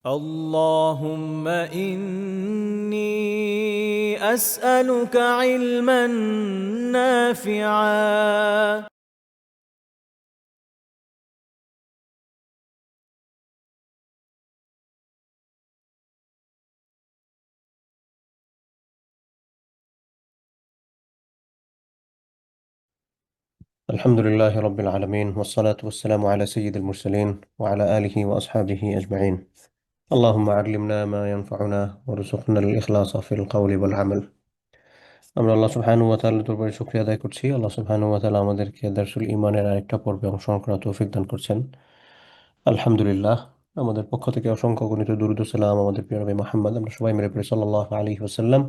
اللهم إني أسألك علما نافعا. الحمد لله رب العالمين والصلاة والسلام على سيد المرسلين وعلى آله وأصحابه أجمعين. اللهم علمنا ما ينفعنا وارزقنا الإخلاص في القول والعمل. আমরা আল্লাহ সুবহানাহু ওয়া তাআলার দরবারে শুকরিয়া আদায় করছি। আল্লাহ সুবহানাহু ওয়া তাআলা আমাদেরকে দারসুল ঈমানের আরেকটা পর্বে অংশগ্রহণ করার তৌফিক দান করছেন। আলহামদুলিল্লাহ। আমাদের পক্ষ থেকে অসংখ্য গণিত দুরূদ ও সালাম আমাদের প্রিয় নবী মুহাম্মদ আমরা সবাই মিলে পড়ি সাল্লাল্লাহু আলাইহি ওয়াসাল্লাম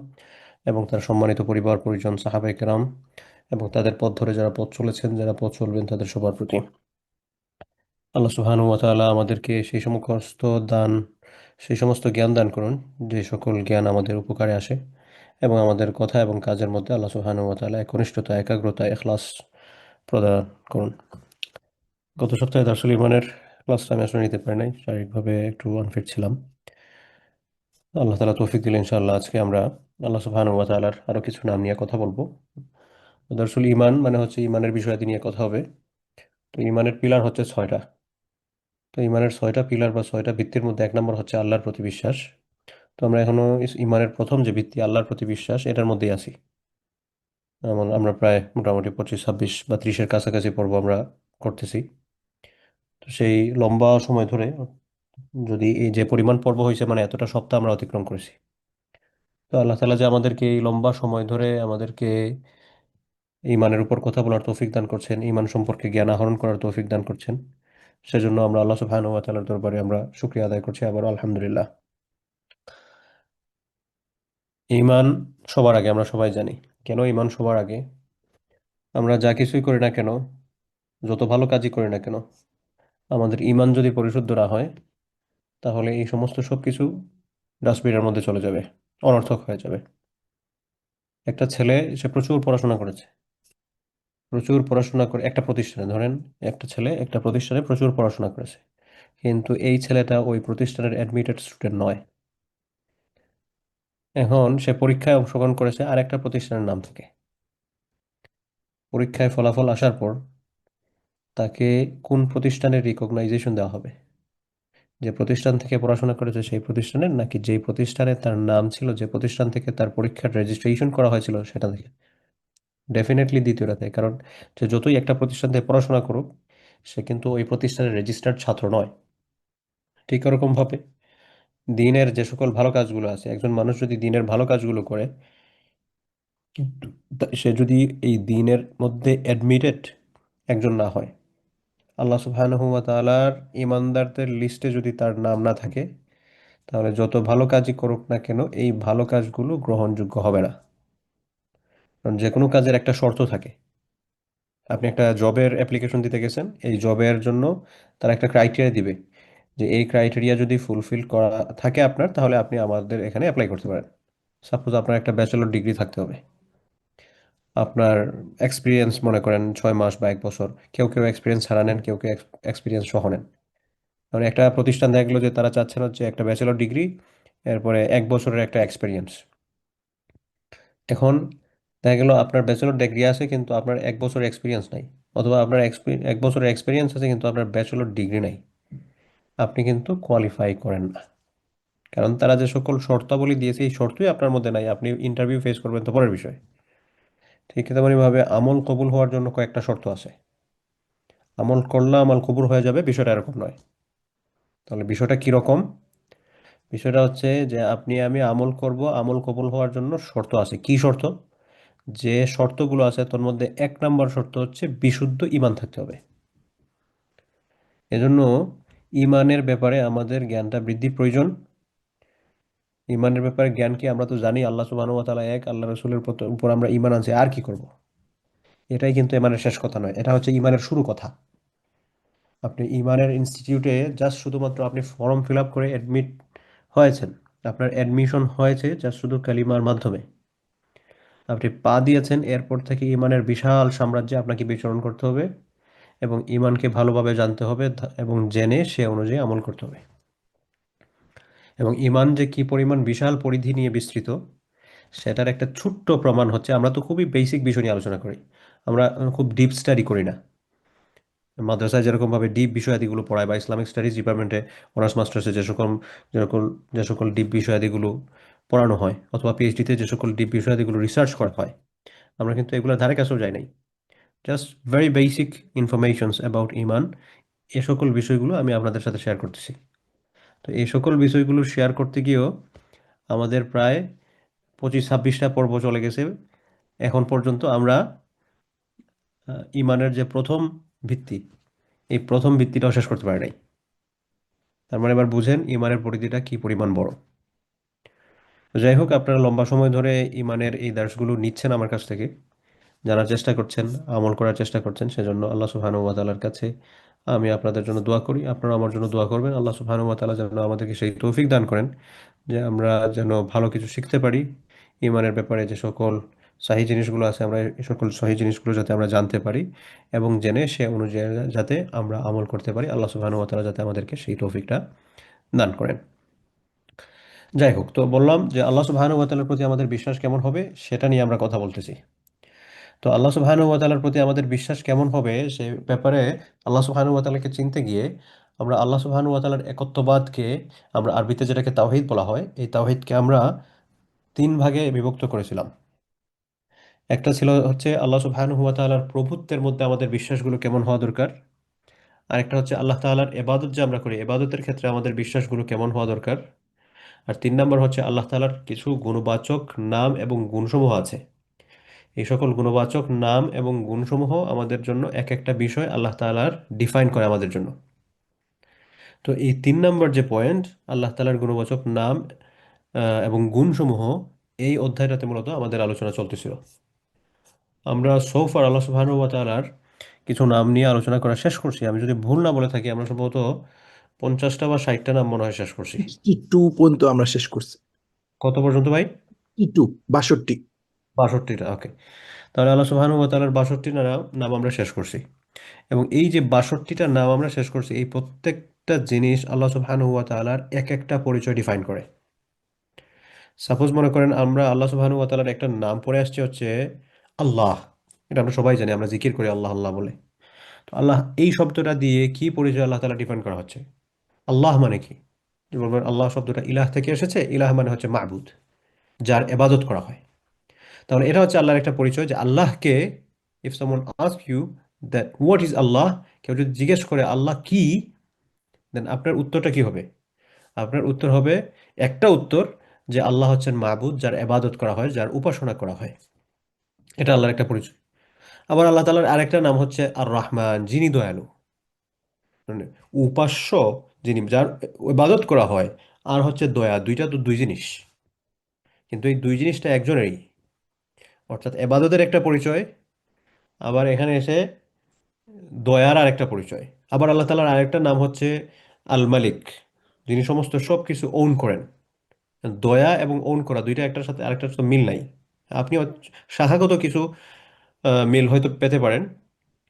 এবং তার সম্মানিত পরিবার পরিজন সাহাবায়ে কেরাম এবং তাদের পথ ধরে যারা পথ চলেছেন যারা পথ চলবেন তাদের সবার প্রতি আল্লাহ সুবহানাহু ওয়া তাআলা আমাদেরকে সেই সমস্ত জ্ঞান দান করুন যে সকল জ্ঞান আমাদের উপকারে আসে এবং আমাদের কথা এবং কাজের মধ্যে আল্লাহ সুবহানাহু ওয়া তাআলা একনিষ্ঠতা, একাগ্রতা, ইখলাস প্রদান করুন। গত সপ্তাহে দারসুল ইমানের ক্লাসটা আমি আসলে নিতে পারি নাই, শারীরিকভাবে একটু আনফিট ছিলাম। আল্লাহ তাআলা তৌফিক দিলে ইনশাআল্লাহ আজকে আমরা আল্লাহ সুবহানাহু ওয়া তাআলার আরো কিছু নাম নিয়ে কথা বলবো। দারসুল ইমান মানে হচ্ছে ইমানের বিষয়াদি নিয়ে কথা হবে। তো ইমানের পিলার হচ্ছে ছয়টা। তো ইমানের ছয়টা পিলার বা ছয়টা ভিত্তির মধ্যে এক নম্বর হচ্ছে আল্লাহর প্রতি বিশ্বাস। তো আমরা এখনো ইমানের প্রথম যে ভিত্তি আল্লাহর প্রতি বিশ্বাস এটার মধ্যেই আছি। আমরা প্রায় মোটামুটি 25, 26 বা 30-এর কাছাকাছি পর্ব আমরা করতেছি। তো সেই লম্বা সময় ধরে যদি এই যে পরিমাণ পর্ব হয়েছে মানে এতটা সপ্তাহ আমরা অতিক্রম করেছি। তো আল্লাহ তাআলা যে আমাদেরকে এই লম্বা সময় ধরে আমাদেরকে ইমানের উপর কথা বলার তৌফিক দান করছেন, ইমান সম্পর্কে জ্ঞান আহরণ করার তৌফিক দান করছেন, সেজন্য আমরা আল্লাহ সুবহানাহু ওয়া তাআলার দরবারে আমরা শুকরিয়া আদায় করছি আবার আলহামদুলিল্লাহ। ঈমান সবার আগে আমরা সবাই জানি। কেন ঈমান সবার আগে? আমরা যা কিছুই করি না কেন, যত ভালো কাজই করি না কেন, আমাদের ঈমান যদি পরিশুদ্ধ না হয় তাহলে এই সমস্ত সবকিছু ডাস্টবিনের মধ্যে চলে যাবে, অনর্থক হয়ে যাবে। একটা ছেলে সে প্রচুর পড়াশোনা করেছে, প্রচুর পড়াশোনা করে একটা প্রতিষ্ঠানে ধরেন একটা ছেলে একটা প্রতিষ্ঠানে প্রচুর পড়াশোনা করেছে, কিন্তু এই ছেলেটা ওই প্রতিষ্ঠানের অ্যাডমিটেড স্টুডেন্ট নয়। এখন সে পরীক্ষায় অংশগ্রহণ করেছে আরেকটা প্রতিষ্ঠানের নাম থেকে। পরীক্ষায় ফলাফল আসার পর তাকে কোন প্রতিষ্ঠানের রিকগনাইজেশন দেওয়া হবে? যে প্রতিষ্ঠান থেকে পড়াশোনা করেছে সেই প্রতিষ্ঠানের, নাকি যেই প্রতিষ্ঠানে তার নাম ছিল, যে প্রতিষ্ঠান থেকে তার পরীক্ষার রেজিস্ট্রেশন করা হয়েছিল সেটা থেকে? ডেফিনেটলি দ্বিতীয়টাতে, কারণ সে যতই একটা প্রতিষ্ঠান থেকে পড়াশোনা করুক সে কিন্তু ওই প্রতিষ্ঠানের রেজিস্টার্ড ছাত্র নয়। ঠিক ওরকম ভাবে দিনের যে সকল ভালো কাজগুলো আছে, একজন মানুষ যদি দিনের ভালো কাজগুলো করে কিন্তু সে যদি এই দিনের মধ্যে অ্যাডমিটেড একজন না হয়, আল্লাহ সুবহানাহু ওয়া তাআলার ইমানদারদের লিস্টে যদি তার নাম না থাকে, তাহলে যত ভালো কাজই করুক না কেন এই ভালো কাজগুলো গ্রহণযোগ্য হবে না। কারণ যে কোনো কাজের একটা শর্ত থাকে। আপনি একটা জবের অ্যাপ্লিকেশন দিতে গেছেন, এই জবের জন্য তারা একটা ক্রাইটেরিয়া দিবে যে এই ক্রাইটেরিয়া যদি ফুলফিল করা থাকে আপনার, তাহলে আপনি আমাদের এখানে অ্যাপ্লাই করতে পারেন। সাপোজ আপনার একটা ব্যাচেলর ডিগ্রি থাকতে হবে, আপনার এক্সপিরিয়েন্স মনে করেন 6 মাস বা 1 বছর, কেউ কেউ এক্সপিরিয়েন্স ছাড়া নেন, কেউ কেউ এক্সপিরিয়েন্স সহ নেন। কারণ একটা প্রতিষ্ঠান দেখা গেলো যে তারা চাচ্ছেন হচ্ছে একটা ব্যাচেলর ডিগ্রি, এরপরে 1 বছরের একটা এক্সপিরিয়েন্স। এখন দেখা গেল আপনার ব্যাচেলর ডিগ্রি আছে কিন্তু আপনার 1 বছর এক্সপিরিয়েন্স নাই, অথবা আপনার 1 বছরের এক্সপিরিয়েন্স আছে কিন্তু আপনার ব্যাচেলর ডিগ্রি নাই, আপনি কিন্তু কোয়ালিফাই করেন না। কারণ তারা যে সকল শর্তাবলী দিয়েছে এই শর্তই আপনার মধ্যে নাই, আপনি ইন্টারভিউ ফেস করবেন তো পরের বিষয়। ঠিক তেমনিভাবে আমল কবুল হওয়ার জন্য কয়েকটা শর্ত আছে। আমল করলে আমল কবুল হয়ে যাবে বিষয়টা এরকম নয়। তাহলে বিষয়টা কীরকম? বিষয়টা হচ্ছে যে আপনি আমি আমল করব, আমল কবুল হওয়ার জন্য শর্ত আছে। কি শর্ত? যে শর্তগুলো আছে তোর মধ্যে 1 নম্বর শর্ত হচ্ছে বিশুদ্ধ ঈমান থাকতে হবে। এজন্য ঈমানের ব্যাপারে আমাদের জ্ঞানটা বৃদ্ধি প্রয়োজন। ঈমানের ব্যাপারে জ্ঞান কি? আমরা তো জানি আল্লাহ সুবহানাহু ওয়া তাআলা এক, আল্লাহ রাসূলের উপর আমরা ঈমান আনছি, আর কি করব? এটাই কিন্তু ঈমানের শেষ কথা নয়, এটা হচ্ছে ঈমানের শুরু কথা। আপনি ঈমানের ইনস্টিটিউটে জাস্ট শুধুমাত্র আপনি ফর্ম ফিল আপ করে অ্যাডমিট হয়েছেন, আপনার অ্যাডমিশন হয়েছে জাস্ট শুধু কালিমার মাধ্যমে, আপনি পা দিয়েছেন, এরপর থেকে ঈমানের বিশাল সাম্রাজ্যে আপনাকে বিচরণ করতে হবে এবং ঈমানকে ভালোভাবে জানতে হবে এবং জেনে সে অনুযায়ী আমল করতে হবে। এবং ইমান যে কি পরিমাণ বিশাল পরিধি নিয়ে বিস্তৃত সেটার একটা ছোট্ট প্রমাণ হচ্ছে, আমরা তো খুবই বেসিক বিষয় নিয়ে আলোচনা করি, আমরা খুব ডিপ স্টাডি করি না। মাদ্রাসায় যেরকমভাবে ডিপ বিষয়াদিগুলো পড়ায় বা ইসলামিক স্টাডিজ ডিপার্টমেন্টে অনার্স মাস্টার্সে যেরকম যে সকল ডিপ বিষয়াদিগুলো পড়ানো হয়, অথবা পিএইচডিতে যে সকল ডিপ বিষয়াদিগুলো রিসার্চ করা হয়, আমরা কিন্তু এগুলোর ধারে কাছেও যাই নাই। Just very basic informations about ইমান, এ সকল বিষয়গুলো আমি আপনাদের সাথে শেয়ার করতেছি। তো এই সকল বিষয়গুলো শেয়ার করতে গিয়েও আমাদের প্রায় 25-26টা পর্ব চলে গেছে। এখন পর্যন্ত আমরা ইমানের যে প্রথম ভিত্তি, এই প্রথম ভিত্তিটাও শেষ করতে পারি নাই। তার মানে এবার বুঝেন ইমানের পরিধিটা কি পরিমাণ বড়। তো যাই হোক, আপনারা লম্বা সময় ধরে ইমানের এই দার্সগুলো নিচ্ছেন আমার কাছ থেকে, জানার চেষ্টা করছেন, আমল করার চেষ্টা করছেন, সেজন্য আল্লাহ সুবহানাহু ওয়া তাআলার কাছে আমি আপনাদের জন্য দোয়া করি, আপনারা আমার জন্য দোয়া করবেন। আল্লাহ সুবহানাহু ওয়া তাআলা যেন আমাদেরকে সেই তৌফিক দান করেন যে আমরা যেন ভালো কিছু শিখতে পারি, ইমানের ব্যাপারে যে সকল সহিহ জিনিসগুলো আছে আমরা এই সকল সহিহ জিনিসগুলো যাতে আমরা জানতে পারি, এবং জেনে সে অনুযায়ী যাতে আমরা আমল করতে পারি। আল্লাহ সুবহানাহু ওয়া তাআলা যাতে আমাদেরকে সেই তৌফিকটা দান করেন। যাই হোক, তো বললাম যে আল্লাহ সুবহানাহু ওয়া তাআলার প্রতি আমাদের বিশ্বাস কেমন হবে সেটা নিয়ে আমরা কথা বলতেছি। তো আল্লাহ সুবহানাহু ওয়া তাআলার প্রতি আমাদের বিশ্বাস কেমন হবে সে ব্যাপারে আল্লাহ সুবহানাহু ওয়া তাআলাকে চিনতে গিয়ে আমরা আল্লাহ সুবহানাহু ওয়া তাআলার একত্ববাদকে, আমরা আরবিতে যেটাকে তাওহীদ বলা হয়, এই তাওহীদকে আমরা তিন ভাগে বিভক্ত করেছিলাম। একটা ছিল হচ্ছে আল্লাহ সুবহানাহু ওয়া তাআলার প্রভুত্বের মধ্যে আমাদের বিশ্বাসগুলো কেমন হওয়া দরকার। আরেকটা হচ্ছে আল্লাহ তাআলার ইবাদত যে আমরা করি, ইবাদতের ক্ষেত্রে আমাদের বিশ্বাসগুলো কেমন হওয়া দরকার। আর তিন নম্বর হচ্ছে আল্লাহ তাআলার কিছু গুণবাচক নাম এবং গুণসমূহ আছে, এই সকল গুণবাচক নাম এবং গুণসমূহ আমাদের জন্য এক একটা বিষয় আল্লাহ তাআলার ডিফাইন করে আমাদের জন্য। তো এই তিন নম্বর যে পয়েন্ট, আল্লাহ তাআলার গুণবাচক নাম এবং গুণসমূহ, এই অধ্যায়টাতে মূলত আমাদের আলোচনা চলতেছিল। আমরা সৌফার আল্লাহ সুবহানাহু ওয়া তাআলার কিছু নাম নিয়ে আলোচনা করা শেষ করছি। আমি যদি ভুল না বলে থাকি, আমরা সম্ভবত 50টা বা 60টা নাম মনে হয় শেষ করছি। 62 পর্যন্ত আমরা শেষ করছি। কত পর্যন্ত ভাই? 62, 62। 62টা, ওকে। তাহলে আল্লাহ সুবহানাহু ওয়া তাআলার 62টা নাম নাম আমরা শেষ করছি। এবং এই যে 62টা নাম আমরা শেষ করছি, এই প্রত্যেকটা জিনিস আল্লাহ সুবহানাহু ওয়া তাআলার এক একটা পরিচয় ডিফাইন করে। সাপোজ মনে করেন আমরা আল্লাহ সুবহানাহু ওয়া তাআলার একটা নাম পড়ে আসছে হচ্ছে আল্লাহ। এটা আমরা সবাই জানি, আমরা জিকির করি আল্লাহ আল্লাহ বলে। তো আল্লাহ এই শব্দটা দিয়ে কি পরিচয় আল্লাহ তাআলা ডিফাইন করা হচ্ছে? আল্লাহ মানে কি? যে বলবেন আল্লাহ শব্দটা ইলাহ থেকে এসেছে, ইলাহ মানে হচ্ছে মাবুদ, যার ইবাদত করা হয়। তাহলে এটা হচ্ছে আল্লাহর একটা পরিচয় যে আল্লাহকে, if someone ask you that what is Allah, কেউ যদি জিজ্ঞেস করে আল্লাহ কি, দেন আপনার উত্তরটা কি হবে? আপনার উত্তর হবে একটা উত্তর, যে আল্লাহ হচ্ছেন মাবুদ, যার ইবাদত করা হয়, যার উপাসনা করা হয়। এটা আল্লাহর একটা পরিচয়। আবার আল্লাহ তাআলার আরেকটা নাম হচ্ছে আর রহমান, যিনি দয়ালু। মানে উপাস্য যিনি, যার ইবাদত করা হয়, আর হচ্ছে দয়া, দুইটা তো দুই জিনিস, কিন্তু এই দুই জিনিসটা একজনেরই। অর্থাৎ ইবাদতের একটা পরিচয়, আবার এখানে এসে দয়ার আরেকটা পরিচয়। আবার আল্লাহ তাআলার আরেকটা নাম হচ্ছে আল মালিক, যিনি সমস্ত সব কিছু ওন করেন। দয়া এবং ওন করা দুইটা একটার সাথে আরেকটার সাথে মিল নাই। আপনি শাখাগত কিছু মিল হয়তো পেতে পারেন,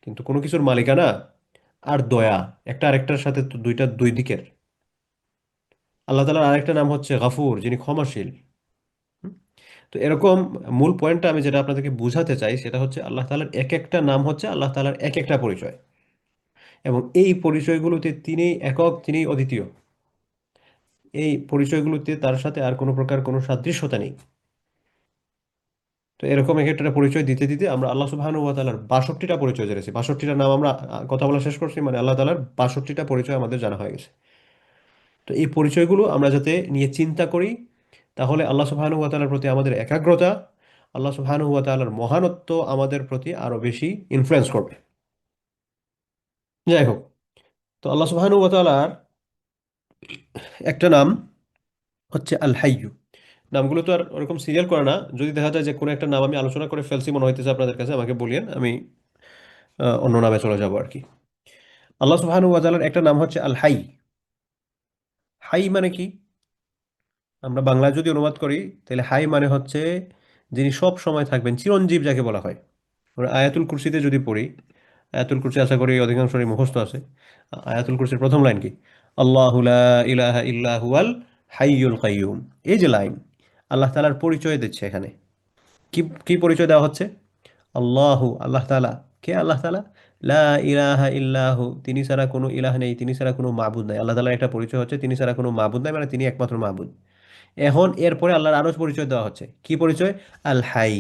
কিন্তু কোনো কিছুর মালিকানা আর দয়া একটা আরেকটার সাথে তো দুইটা দুই দিকের। আল্লাহ তাআলার আরেকটা নাম হচ্ছে গাফুর, যিনি ক্ষমাশীল। হুম? তো এরকম মূল পয়েন্টটা আমি যেটা আপনাদেরকে বুঝাতে চাই সেটা হচ্ছে আল্লাহ তাআলার এক একটা নাম হচ্ছে আল্লাহ তাআলার এক একটা পরিচয়, এবং এই পরিচয়গুলোতে তিনি একক, তিনি অদ্বিতীয়। এই পরিচয়গুলোতে তার সাথে আর কোনো প্রকার কোনো সাদৃশ্যতা নেই। তো এরকম এক একটা পরিচয় দিতে দিতে আমরা আল্লাহ সুবহানাহু ওয়া তাআলার 62টা পরিচয় জেনেছি। 62টা নাম আমরা কথা বলা শেষ করছি, মানে আল্লাহ তাআলার 62টা পরিচয় আমাদের জানা হয়ে গেছে। তো এই পরিচয়গুলো আমরা যাতে নিয়ে চিন্তা করি, তাহলে আল্লাহ সুবহানাহু ওয়া তাআলার প্রতি আমাদের একাগ্রতা, আল্লাহ সুবহানাহু ওয়া তাআলার মহানত্ব আমাদের প্রতি আরো বেশি ইনফ্লুয়েন্স করবে। যাই হোক, তো আল্লাহ সুবহানাহু ওয়া তাআলার একটা নাম হচ্ছে আল হাইয়্যু। নামগুলো তো আর ওরকম সিরিয়াল করে না, যদি দেখা যায় যে কোনো একটা নাম আমি আলোচনা করে ফেলছি মনে হইতেছে আপনাদের কাছে, আমাকে বলিয়েন, আমি অন্য নামে চলে যাব আর কি। আল্লাহ সুবহানাহু ওয়া তাআলার একটা নাম হচ্ছে আল হাই। হাই মানে কি? আমরা বাংলায় যদি অনুবাদ করি তাহলে হাই মানে হচ্ছে যিনি সব সময় থাকবেন, চিরঞ্জীব যাকে বলা হয়। আমরা আয়াতুল কুরসিতে যদি পড়ি, আয়াতুল কুরসি আশা করি অধিকাংশই মুখস্থ আছে। আয়াতুল কুরসির প্রথম লাইন কি? আল্লাহু লা ইলাহা ইল্লা হুয়াল হাইয়ুল কাইয়ুম। এই যে লাইন, আল্লাহ তাআলার পরিচয় দিচ্ছে এখানে। কি কি পরিচয় দেওয়া হচ্ছে? আল্লাহু, আল্লাহ তাআলা। কে আল্লাহ তাআলা? লা ইলাহা ইল্লাহু, তিনি ছাড়া কোনো ইলাহ নেই, তিনি ছাড়া কোনো মাবুদ নাই। আল্লাহ তাআলার একটা পরিচয় হচ্ছে তিনি ছাড়া কোনো মাবুদ নাই, মানে তিনি একমাত্র মাবুদ। এখন এরপরে আল্লাহর আরো পরিচয় দেওয়া হচ্ছে। কি পরিচয়? আল হাই,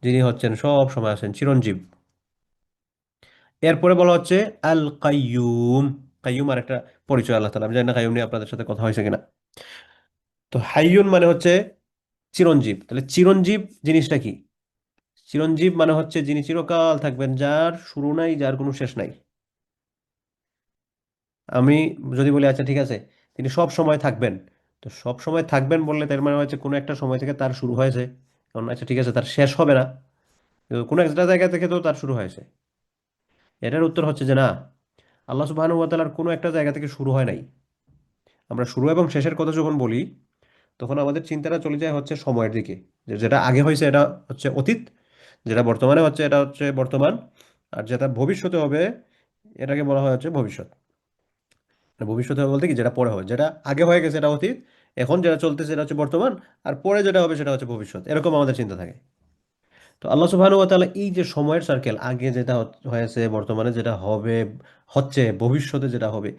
যিনি হচ্ছেন সব সময় আছেন, চিরঞ্জীব। এরপরে বলা হচ্ছে আল কাইয়ুম। কাইয়ুম আর একটা পরিচয় আল্লাহ তাআলা। আমি জানি না কাইয়ুম নিয়ে আপনাদের সাথে কথা হয়েছে কিনা। তো হাইয়ুন মানে হচ্ছে চিরঞ্জীব। তাহলে চিরঞ্জীব জিনিসটা কি? চিরঞ্জীব মানে হচ্ছে যিনি চিরকাল থাকবেন, যার শুরু নাই, যার কোনো শেষ নাই। আমি যদি বলি আচ্ছা ঠিক আছে, তিনি সব সময় থাকবেন, তো সব সময় থাকবেন বললে তার মানে হচ্ছে কোনো একটা সময় থেকে তার শুরু হয়েছে। কারণ আচ্ছা ঠিক আছে, তার শেষ হবে না, কিন্তু কোনো একটা জায়গা থেকে তো তার শুরু হয়েছে। এটার উত্তর হচ্ছে যে না, আল্লাহ সুবহানাহু ওয়া তাআলার কোনো একটা জায়গা থেকে শুরু হয় নাই। আমরা শুরু এবং শেষের কথা যখন বলি, তখন আমাদের চিন্তাটা চলে যায় হচ্ছে সময়ের দিকে, যে যেটা আগে হয়েছে এটা হচ্ছে অতীত, যেটা বর্তমানে হচ্ছে এটা হচ্ছে বর্তমান, আর যেটা ভবিষ্যতে হবে এটাকে বলা হয় হচ্ছে ভবিষ্যৎ। মানে ভবিষ্যতে হবে বলতে কি, যেটা পরে হবে, যেটা আগে হয়ে গেছে এটা অতীত, এখন যেটা চলতেছে এটা হচ্ছে বর্তমান, আর পরে যেটা হবে সেটা হচ্ছে ভবিষ্যৎ। এরকম আমাদের চিন্তা থাকে। তো আল্লাহ সুবহানাহু ওয়া তাআলা এই যে সময়ের সার্কেল, আগে যেটা হয়েছে, বর্তমানে যেটা হবে, হচ্ছে, ভবিষ্যতে যেটা হবে,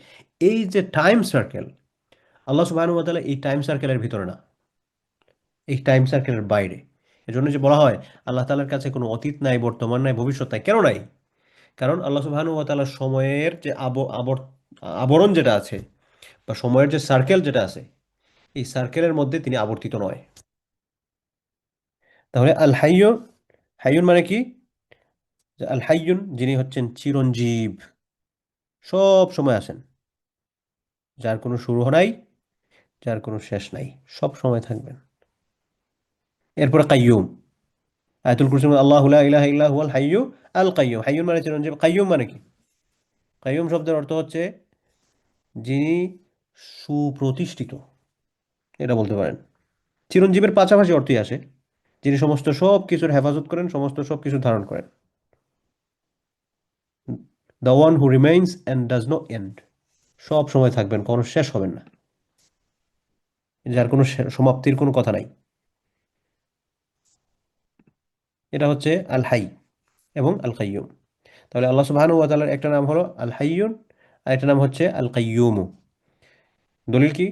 এই যে টাইম সার্কেল, আল্লাহ সুবহানাহু ওয়া তাআলা এই টাইম সার্কেলের ভিতরে না, এই টাইম সার্কেলের বাইরে। এজন্য যে বলা হয় আল্লাহ তাআলার কাছে কোনো অতীত নাই, বর্তমান নাই, ভবিষ্যৎ নাই। কেন নাই? কারণ আল্লাহ সুবহানাহু ওয়া তাআলা সময়ের যে আবরণ যেটা আছে, বা সময়ের যে সার্কেল যেটা আছে, এই সার্কেলের মধ্যে তিনি আবর্তিত নয়। তাহলে আল হাইয়্যু, হাইয়ুন মানে কি? যে আল হাইয়ুন যিনি হচ্ছেন চিরঞ্জীব, সব সময় আছেন, যার কোনো শুরু নাই, যার কোনো শেষ নাই, সব সময় থাকবেন। এরপরে কাইয়ুম। আয়াতুল কুরসির মধ্যে আল্লাহু লা ইলাহা ইল্লা হুয়াল হাইয়্যু আল কাইয়্যুম। হাইয়ুন মানে চিরঞ্জীব, কাইয়ুম মানে কি? কাইয়ুম শব্দের অর্থ হচ্ছে যিনি সুপ্রতিষ্ঠিত, এটা বলতে পারেন। চিরঞ্জীবের পাশাপাশি অর্থই আসে, যিনি সমস্ত সব কিছুর হেফাজত করেন, সমস্ত সব কিছু ধারণ করেন। The one who remains and does no end, সব সময় থাকবেন, কোনো শেষ হবেন না, যার কোনো সমাপ্তির কোনো কথা নাই। এটা হচ্ছে আল হাই এবং আল কাইয়ুম। তাহলে আল্লাহ সুবহানাহু ওয়া তাআলার একটা নাম হলো আল হাইয়ুন, আর একটা নাম হচ্ছে আল কাইয়ুম। দলিল কি?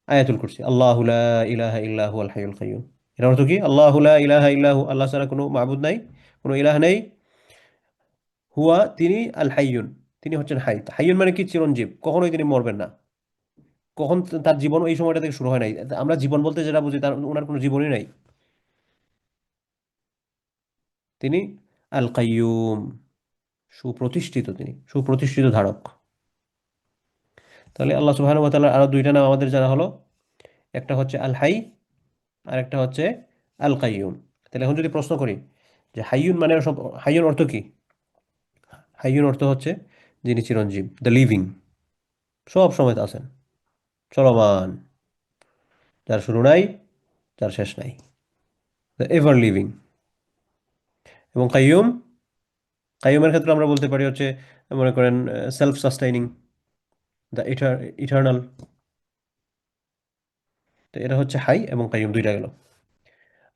আয়াতুল কুরসি, আল্লাহু লা ইলাহা ইল্লা হুয়াল হাইয়ুল কাইয়ুম। এর অর্থ কি? আল্লাহু লা ইলাহা ইল্লা হু, আল্লাহ ছাড়া কোনো মাবুদ নাই, কোনো ইলাহ নেই। হুয়া, তিনি, আল হাইয়ুন, তিনি হচ্ছেন হাই। হাইয়ুন মানে কি? চিরঞ্জীব, কখনোই তিনি মরবেন না। কখন তার জীবন এই সময়টা থেকে শুরু হয় নাই। আমরা জীবন বলতে যেটা বুঝি, তার ওনার কোনো জীবনই নাই। তিনি আল কাইয়ুম, সুপ্রতিষ্ঠিত, তিনি সুপ্রতিষ্ঠিত ধারক। তাহলে আল্লাহ সুবহানাহু ওয়া তাআলার আরো দুইটা নাম আমাদের জানা হলো, একটা হচ্ছে আল হাই, আর একটা হচ্ছে আল কাইয়ুম। তাহলে এখন যদি প্রশ্ন করি যে হাইয়ুন মানে হাইয়ুন অর্থ কি? হাইয়ুন অর্থ হচ্ছে যিনি চিরঞ্জীব, দ্য লিভিং, সব সময় আছেন, চলমান, যার শুরু নাই, যার শেষ নাই, দ্য এভার লিভিং। এবং কাইয়ুম, কাইয়ুমের ক্ষেত্রে আমরা বলতে পারি হচ্ছে, মনে করেন, সেলফ সাস্টেইনিং, দ্য ইটার্নাল। তো এটা হচ্ছে হাই এবং কাইয়ুম, দুইটা গেল।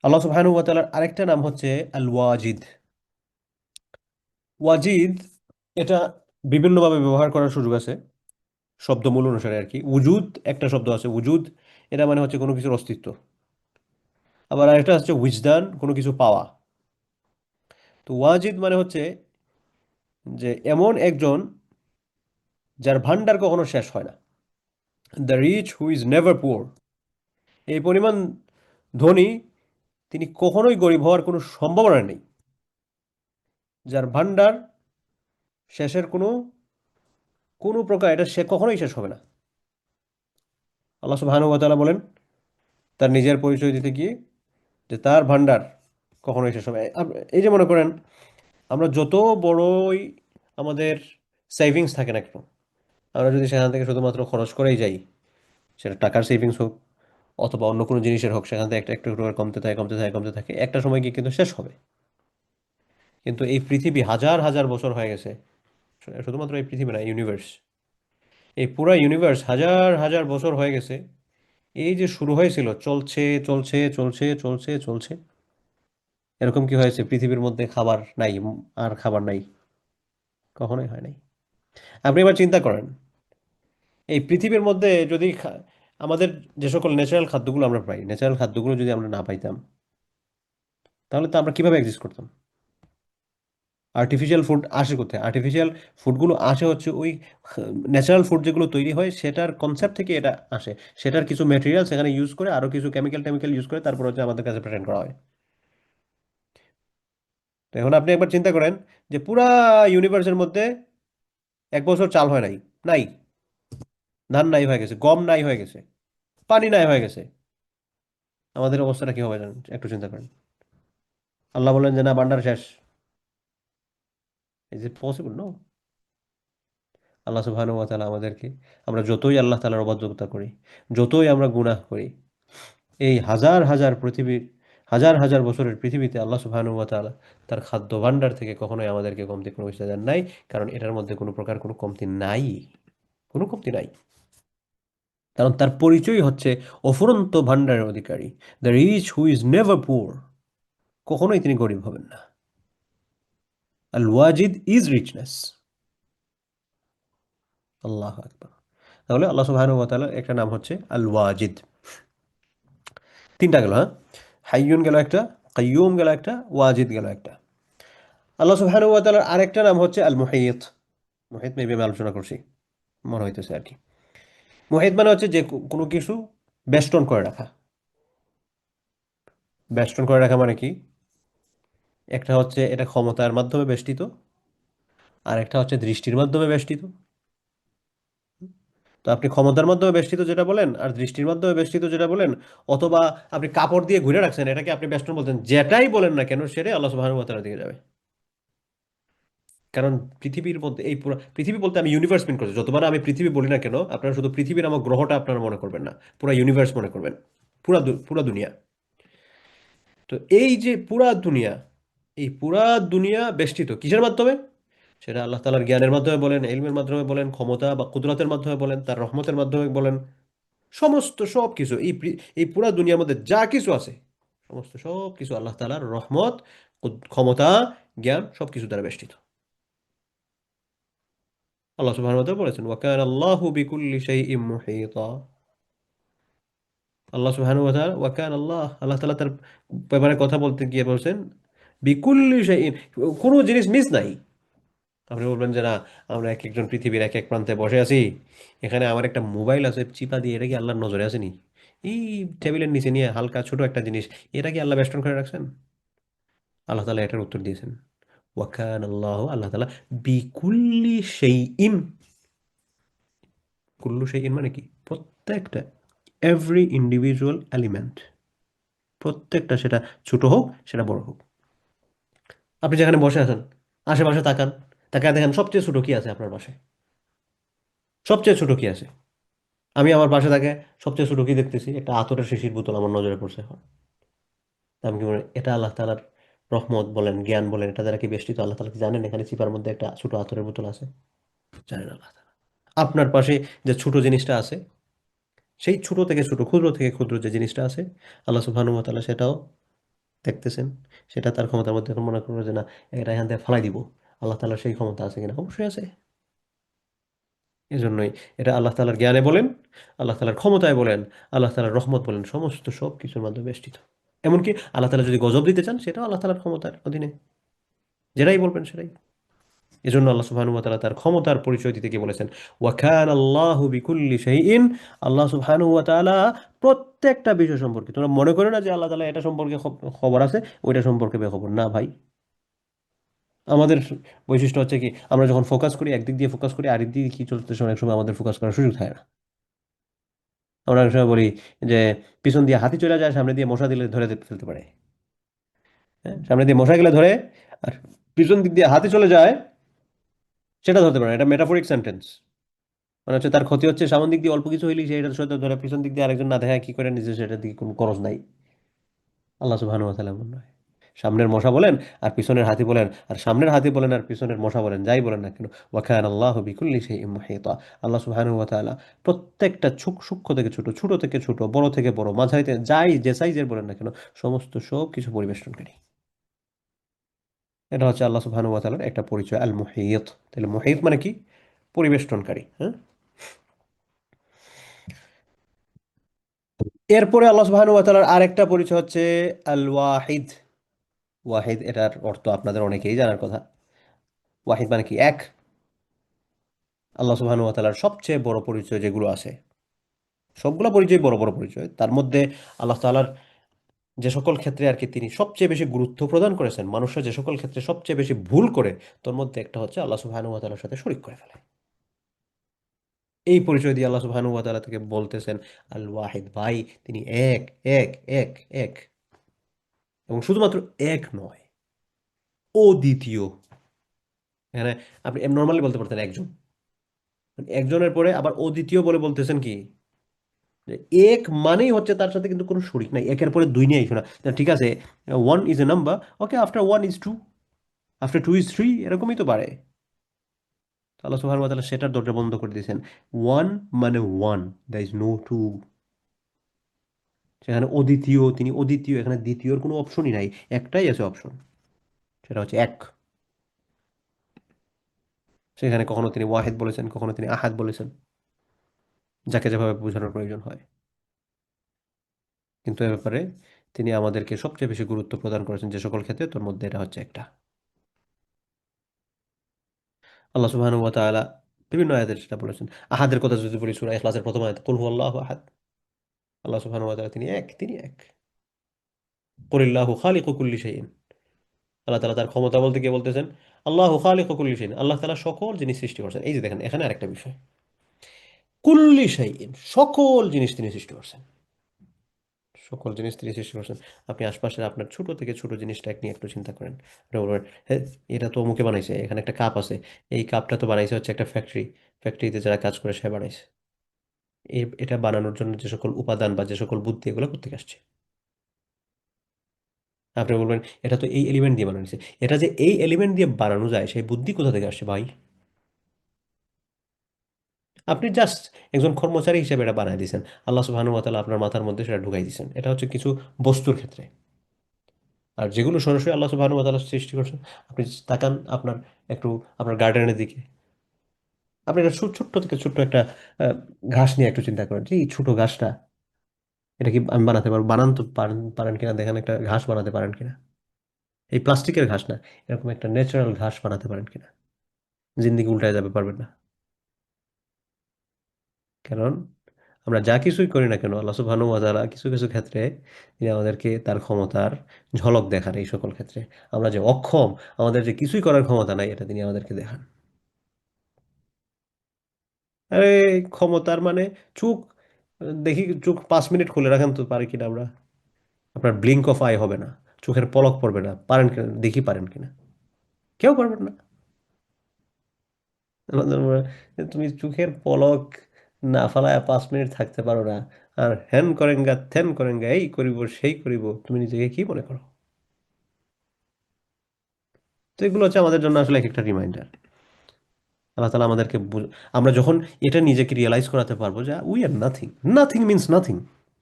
আল্লাহ সুবহানাহু ওয়া তাআলার আরেকটা নাম হচ্ছে আল ওয়াজিদ। ওয়াজিদ, এটা বিভিন্নভাবে ব্যবহার করার সুযোগ আছে, শব্দমূল অনুসারে আর কি। উজুদ একটা শব্দ আছে, উজুদ, এটা মানে হচ্ছে কোনো কিছুর অস্তিত্ব। আবার আরেকটা হচ্ছে উইজদান, কোনো কিছু পাওয়া। তো ওয়াজিদ মানে হচ্ছে যে এমন একজন যার ভান্ডার কখনো শেষ হয় না, the rich who is never poor. এই পরিমাণ ধনী, তিনি কখনোই গরিব হওয়ার কোনো সম্ভাবনা নেই, যার ভান্ডার শেষের কোনো কোনো প্রকার, এটা সে কখনোই শেষ হবে না। আল্লাহ সুবহানাহু ওয়া তাআলা বলেন তার নিজের পরিচয় দিতে গিয়ে যে তার ভান্ডার কখনোই শেষ হবে। এই যে মনে করেন, আমরা যত বড়ই আমাদের সেভিংস থাকে না কেন, আমরা যদি সেখান থেকে শুধুমাত্র খরচ করেই যাই, সেটা টাকার সেভিংস হোক অথবা অন্য কোনো জিনিসের হোক, সেখান থেকে একটা একটু একটু করে কমতে থাকে, কমতে থাকে, কমতে থাকে, একটা সময় গিয়ে কিন্তু শেষ হবে। কিন্তু এই পৃথিবী হাজার হাজার বছর হয়ে গেছে, শুধুমাত্র এই পৃথিবী না, ইউনিভার্স, এই পুরো ইউনিভার্স হাজার হাজার বছর হয়ে গেছে, এই যে শুরু হয়েছিল, চলছে চলছে চলছে চলছে চলছে, এরকম কি হয়েছে পৃথিবীর মধ্যে খাবার নাই, আর খাবার নাই? কখনোই হয় নাই। আপনি এবার চিন্তা করেন, এই পৃথিবীর মধ্যে যদি আমাদের যে সকল ন্যাচারাল খাদ্যগুলো আমরা পাই, ন্যাচারাল খাদ্যগুলো যদি আমরা না পাইতাম, তাহলে তো আমরা কিভাবে এক্সিস্ট করতাম? আর্টিফিশিয়াল ফুড আসে কোথায়? আর্টিফিশিয়াল ফুডগুলো আসে হচ্ছে ওই ন্যাচারাল ফুড যেগুলো তৈরি হয় সেটার কনসেপ্ট থেকে এটা আসে। সেটার কিছু ম্যাটেরিয়াল সেখানে ইউজ করে, আরো কিছু কেমিক্যাল টেমিক্যাল ইউজ করে, তারপর হচ্ছে আমাদের কাছে প্রেজেন্ট করা হয়। তো এখন আপনি একবার চিন্তা করেন যে পুরা ইউনিভার্সের মধ্যে 1 বছর চাল হয় নাই, নাই, ধান নাই হয়ে গেছে, গম নাই হয়ে গেছে, পানি নাই হয়ে গেছে, আমাদের অবস্থাটা কি হবে জানেন? একটু চিন্তা করেন। আল্লাহ বলেন যে না, ভান্ডার শেষ। Is it possible? নো। আল্লাহ সুবহানাহু ওয়া তাআলা আমাদেরকে, আমরা যতই আল্লাহ তাআলার অবাধ্যতা করি, যতই আমরা গুনাহ করি, এই হাজার হাজার পৃথিবীর, হাজার হাজার বছরের পৃথিবীতে আল্লাহ সুবহানাহু ওয়া তাআলা তার খাদ্য ভাণ্ডার থেকে কখনোই আমাদেরকে কমতি কোনো কিছু দেন নাই। কারণ এটার মধ্যে কোনো প্রকার কোনো কমতি নাই, কোনো কমতি নাই। কারণ তার পরিচয় হচ্ছে অফুরন্ত ভাণ্ডারের অধিকারী, the rich who is never poor. কখনোই তিনি গরিব হবেন না। Al Wajid is richness. আল্লাহ আকবার। তাহলে আল্লাহ সুবহানাহু ওয়া তাআলার একটা নাম হচ্ছে আল ওয়াজিদ। তিনটা গেল, হ্যাঁ? হাইয়ুন গেল একটা, কাইয়ুম গেল একটা, ওয়াজিদ গেল একটা। আল্লাহ সুবহানাহু ওয়া তাআলার আরেকটা নাম হচ্ছে আল মুহিত। মুহিত মেবি আমি আলোচনা করছি, মনে হইতেছে আর কি। মুহিত মানে হচ্ছে যে কোনো কিছু বেষ্টন করে রাখা। বেষ্টন করে রাখা মানে কি? একটা হচ্ছে এটা ক্ষমতার মাধ্যমে বেষ্টিত, আর একটা হচ্ছে দৃষ্টির মাধ্যমে বেষ্টিত। তো আপনি ক্ষমতার মাধ্যমে বেষ্টিত যেটা বলেন, আর দৃষ্টির মাধ্যমে বেষ্টিত যেটা বলেন, অথবা আপনি কাপড় দিয়ে ঘুরে রাখছেন, এটাকে আপনি বেষ্টন বলতেন, যেটাই বলেন না কেন সেটাই আল্লাহ সুবহানাহু ওয়া তাআলার দিকে যাবে। কারণ পৃথিবীর মধ্যে এই পুরো পৃথিবী বলতে আমি ইউনিভার্স মিন করছি। যতবার আমি পৃথিবী বলি না কেন, আপনারা শুধু পৃথিবী নামক গ্রহটা আপনারা মনে করবেন না, পুরো ইউনিভার্স মনে করবেন, পুরা দুনিয়া। তো এই যে পুরা দুনিয়া, এই পুরা দুনিয়া বেষ্টিত কিসের মাধ্যমে? সেটা আল্লাহ তাআলার জ্ঞানের মাধ্যমে বলেন, ইলমের মাধ্যমে বলেন, ক্ষমতা বা কুদরতের মাধ্যমে বলেন, তার রহমতের মাধ্যমে বলেন, সমস্ত সব কিছু এই পুরা দুনিয়ার মধ্যে যা কিছু আছে, সমস্ত সব কিছু আল্লাহ তাআলার রহমত, ক্ষমতা, জ্ঞান সব কিছু দ্বারা বেষ্টিত। আল্লাহ সুবহানাহু ওয়া তাআলা বলেছেন ওয়া কানা আল্লাহু বিকুল্লি শাইইন মুহীতা। আল্লাহ সুবহানাহু ওয়া তাআলা ওয়া কানা আল্লাহ তাআলা তার ব্যাপারে কথা বলতে গিয়ে বলছেন বিকুল্লি শাইইন, কোনো জিনিস মিস নাই। আপনি বলবেন যে না, আমরা এক একজন পৃথিবীর এক এক প্রান্তে বসে আছি, এখানে আমার একটা মোবাইল আছে চিপা দিয়ে, এটা কি আল্লাহর নজরে আসেনি? এই টেবিলের নিচে নিয়ে হালকা ছোট একটা জিনিস, এটা কি আল্লাহ বেষ্টন করে রাখছেন? আল্লাহ তাআলা এটার উত্তর দিয়েছেন ওয়া কানা আল্লাহ তাআলা বিকুল্লি শাইইন। কুল্লু শাইইন মানে কি? প্রত্যেকটা, এভরি ইন্ডিভিজুয়াল এলিমেন্ট, প্রত্যেকটা, সেটা ছোট হোক সেটা বড় হোক। আপনি যেখানে বসে আছেন, আশেপাশে তাকান, তাকায় দেখেন সবচেয়ে ছোট কি আছে আপনার পাশে? সবচেয়ে ছোট কি আছে? আমি আমার পাশে থাকে, সবচেয়ে ছোট কি দেখতেছি? একটা আতরের শিশির বোতল আমার নজরে পড়ছে এখন। তা আমি কি মনে, এটা আল্লাহ তাআলার রহমত বলেন, জ্ঞান বলেন, এটা দ্বারা কি বেষ্টিত? আল্লাহ তাআলা কি জানেন এখানে চিপার মধ্যে একটা ছোট আতরের বোতল আছে? জানেন আল্লাহ তাআলা। আপনার পাশে যে ছোট জিনিসটা আছে, সেই ছোট থেকে ছোট, ক্ষুদ্র থেকে ক্ষুদ্র যে জিনিসটা আছে, আল্লাহ সুবহানাহু ওয়া তাআলা সেটাও দেখতেছেন। সেটা তার ক্ষমতার মধ্যে এখন মনে করবো যে না, এটা এখান থেকে ফালাই দিব, আল্লাহ তাআলার সেই ক্ষমতা আছে কিনা? অবশ্যই আছে। এজন্যই এটা আল্লাহ তাআলার জ্ঞানে বলেন, আল্লাহ তাআলার ক্ষমতায় বলেন, আল্লাহ তাআলার রহমত বলেন, সমস্ত সব কিছুর মাধ্যমে বেষ্টিত। এমনকি আল্লাহ তাআলা যদি গজব দিতে চান, সেটাও আল্লাহ তাআলার ক্ষমতার অধীনে, যেটাই বলবেন সেটাই। এজন্য আল্লাহ সুবহানাহু ওয়া তাআলা তার ক্ষমতার পরিচয় দিতে গিয়ে বলেছেন ওয়া কানা আল্লাহু বিকুল্লি শাইইন। আল্লাহ সুবহানাহু ওয়া তাআলা প্রত্যেকটা বিষয় সম্পর্কে, তোমরা মনে করো না যে আল্লাহ তাআলা এটা সম্পর্কে খবর আছে, ওইটা সম্পর্কে বেখবর না ভাই। আমাদের বৈশিষ্ট্য হচ্ছে কি, আমরা যখন ফোকাস করি একদিক দিয়ে ফোকাস করি, আরেক দিকে কি চলতেছে অনেক সময় আমাদের ফোকাস করার সুযোগ থাকে না। আমরা অনেক সময় বলি যে পিছন দিয়ে হাতি চলে যায়, সামনে দিয়ে মশা দিলে ধরে ফেলতে পারে। হ্যাঁ, সামনে দিয়ে মশা গেলে ধরে, আর পিছন দিক দিয়ে হাতি চলে যায় সেটা ধরতে পারে না। এটা মেটাফরিক সেন্টেন্স। মানে হচ্ছে তার ক্ষতি হচ্ছে সামন দিক দিয়ে অল্প কিছু হইলেই সেটা সাথে ধরে, পিছন দিক দিয়ে আরেকজন না দেখা কি করে নিজে, সেটার দিকে কোনো খরচ নাই। আল্লাহ সুবহানাহু ওয়া তাআলা এমন নয়। সামনের মশা বলেন আর পিছনের হাতি বলেন, আর সামনের হাতি বলেন আর পিছনের মশা বলেন, যাই বলেন না কেন, ওয়া কানা আল্লাহু বিকুল্লি শাইইন মুহীতা। আল্লাহ সুবহানাহু ওয়া তাআলা প্রত্যেকটা সূক্ষ্ম থেকে ছোট, ছোট থেকে ছোট, বড় থেকে বড়, মাঝারি থেকে যাই যে সাইজের বলেন না কেন, সমস্ত সব কিছু পরিবেষ্টনকারী। এটা হচ্ছে আল্লাহ সুবহানাহু ওয়া তাআলার একটা পরিচয়, আল মুহীত। তাহলে মুহীত মানে কি? পরিবেষ্টনকারী। হ্যাঁ, এরপরে আল্লাহ সুবহানাহু ওয়া তাআলার আরেকটা পরিচয় হচ্ছে আল ওয়াহিদ। ওয়াহিদ এটার অর্থ আপনাদের অনেকেই জানার কথা। ওয়াহিদ মানে কি? এক। আল্লাহ সুবহানাহু ওয়া তাআলার সবচেয়ে বড় পরিচয় যেগুলো আছে, সবগুলো পরিচয় বড় বড় পরিচয়, তার মধ্যে আল্লাহ তাআলার যে সকল ক্ষেত্রে আর কি তিনি সবচেয়ে বেশি গুরুত্ব প্রদান করেছেন, মানুষরা যে সকল ক্ষেত্রে সবচেয়ে বেশি ভুল করে, তোর মধ্যে একটা হচ্ছে আল্লাহ সুবহানাহু ওয়া তাআলার সাথে শরীক করে ফেলে। এই পরিচয় দিয়ে আল্লাহ সুবহানাহু ওয়া তাআলা থেকে বলতেছেন আল ওয়াহিদ, ভাই তিনি এক, এক, এক, এক। এবং শুধুমাত্র এক নয়, অদ্বিতীয়। এখানে আপনি নর্মালি বলতে পারতেন একজন, একজনের পরে আবার অদ্বিতীয় বলে বলতেছেন কি? যে এক মানেই হচ্ছে তার সাথে কিন্তু কোনো শরিক নাই, একের পরে দুই নিয়ে আইসো না। তা ঠিক আছে, one is a number, okay, after one is two, after two is three, এরকমই তো পারে। তো আল্লাহ সুবহানাহু ওয়া তাআলা সেটার দরজা বন্ধ করে দিয়েছেন। ওয়ান মানে one, there is no two. সেখানে অদ্বিতীয়, তিনি অদ্বিতীয়, এখানে দ্বিতীয়র কোনো অপশনই নাই, একটাই আছে অপশন, সেটা হচ্ছে এক। সেখানে কখনো তিনি ওয়াহিদ বলেছেন, কখনো তিনি আহাদ বলেছেন, যাকে যেভাবে বোঝানোর প্রয়োজন হয়। কিন্তু এ ব্যাপারে তিনি আমাদেরকে সবচেয়ে বেশি গুরুত্ব প্রদান করেছেন যে সকল ক্ষেত্রে, তোর মধ্যে এটা হচ্ছে একটা। আল্লাহ সুবহানাহু ওয়া তাআলা বিভিন্ন আয়াতে সেটা বলেছেন। আহাদের কথা যদি বলি, সূরা ইখলাসের প্রথম আয়াত, কুল হুয়াল্লাহু আহাদ। আল্লাহ সুবহানাহু ওয়া তাআলা তিনি এক, তিনি এক। কুলিল্লাহু খালিকু কুল্লি শাইইন। আল্লাহ তাআলা তার ক্ষমতা বলতে গিয়ে বলতেছেন আল্লাহু খালিকু কুল্লি শাইইন, আল্লাহ তাআলা সকল জিনিস সৃষ্টি করেছেন। এই যে দেখেন, এখানে আরেকটা বিষয়, কুল্লি শাইইন, সকল জিনিস তিনি সৃষ্টি করেছেন। সকল জিনিস তিনি সৃষ্টি করেছেন। আপনি আশপাশের আপনার ছোট থেকে ছোট জিনিসটা নিয়ে একটু চিন্তা করেন। আপনি বলবেন, হ্যাঁ, এটা তো অমুকে বানাইছে, এখানে একটা কাপ আছে, এই কাপটা তো বানাইছে হচ্ছে একটা ফ্যাক্টরি, ফ্যাক্টরিতে যারা কাজ করে সে বানাইছে। এটা বানানোর জন্য যে সকল উপাদান বা যে সকল বুদ্ধি, এগুলো কোত্থেকে আসছে? আপনি বলবেন এটা তো এই এলিমেন্ট দিয়ে বানানো হয়েছে, এটা যে এই এলিমেন্ট দিয়ে বানানো যায় সেই বুদ্ধি কোথা থেকে আসছে ভাই? আপনি জাস্ট একজন কর্মচারী হিসেবে এটা বানাই দিয়েছেন, আল্লাহ সুবহানাহু ওয়া তাআলা আপনার মাথার মধ্যে সেটা ঢুকাই দিয়েছেন। এটা হচ্ছে কিছু বস্তুর ক্ষেত্রে। আর যেগুলো সরাসরি আল্লাহ সুবহানাহু ওয়া তাআলা সৃষ্টি করছেন, আপনি তাকান আপনার একটু আপনার গার্ডেনের দিকে, আপনি একটা ছোট্ট থেকে ছোট্ট একটা আহ, ঘাস নিয়ে একটু চিন্তা করেন যে এই ছোট ঘাসটা, এটা কি আমি বানাতে পারবো? বানান তো পারেন, পারেন কিনা দেখেন, একটা ঘাস বানাতে পারেন কিনা? এই প্লাস্টিকের ঘাস না, এরকম একটা ন্যাচারাল ঘাস বানাতে পারেন কিনা? জিন্দিগি উল্টায় যাবে, পারবেন না। কারণ আমরা যা কিছুই করি না কেন, আল্লাহ সুবহানাহু ওয়া তাআলা কিছু কিছু ক্ষেত্রে তিনি আমাদেরকে তার ক্ষমতার ঝলক দেখান। এই সকল ক্ষেত্রে আমরা যে অক্ষম, আমাদের যে কিছুই করার ক্ষমতা নাই, এটা তিনি আমাদেরকে দেখান। আরে ক্ষমতার মানে চোখ, দেখি চোখ 5 মিনিট খুলে রাখেন তো, পারি কিনা আমরা? আপনার ব্লিঙ্ক অফ আই হবে না, চোখের পলক পড়বে না, পারেন কিনা দেখি, পারেন কিনা? কেউ পারবেন না। আমাদের তুমি চোখের পলক না ফালায় 5 মিনিট থাকতে পারো না, আর হ্যান করেঙ্গা ত্যান করেঙ্গা, এই করিব সেই করিব, তুমি নিজেকে কি মনে করো? তো এগুলো হচ্ছে আমাদের জন্য আসলে এক একটা রিমাইন্ডার। আল্লাহ তালা আমাদেরকে আমরা যখন এটা নিজেকে রিয়েলাইজ করাতে পারবো যে we are nothing, nothing means nothing,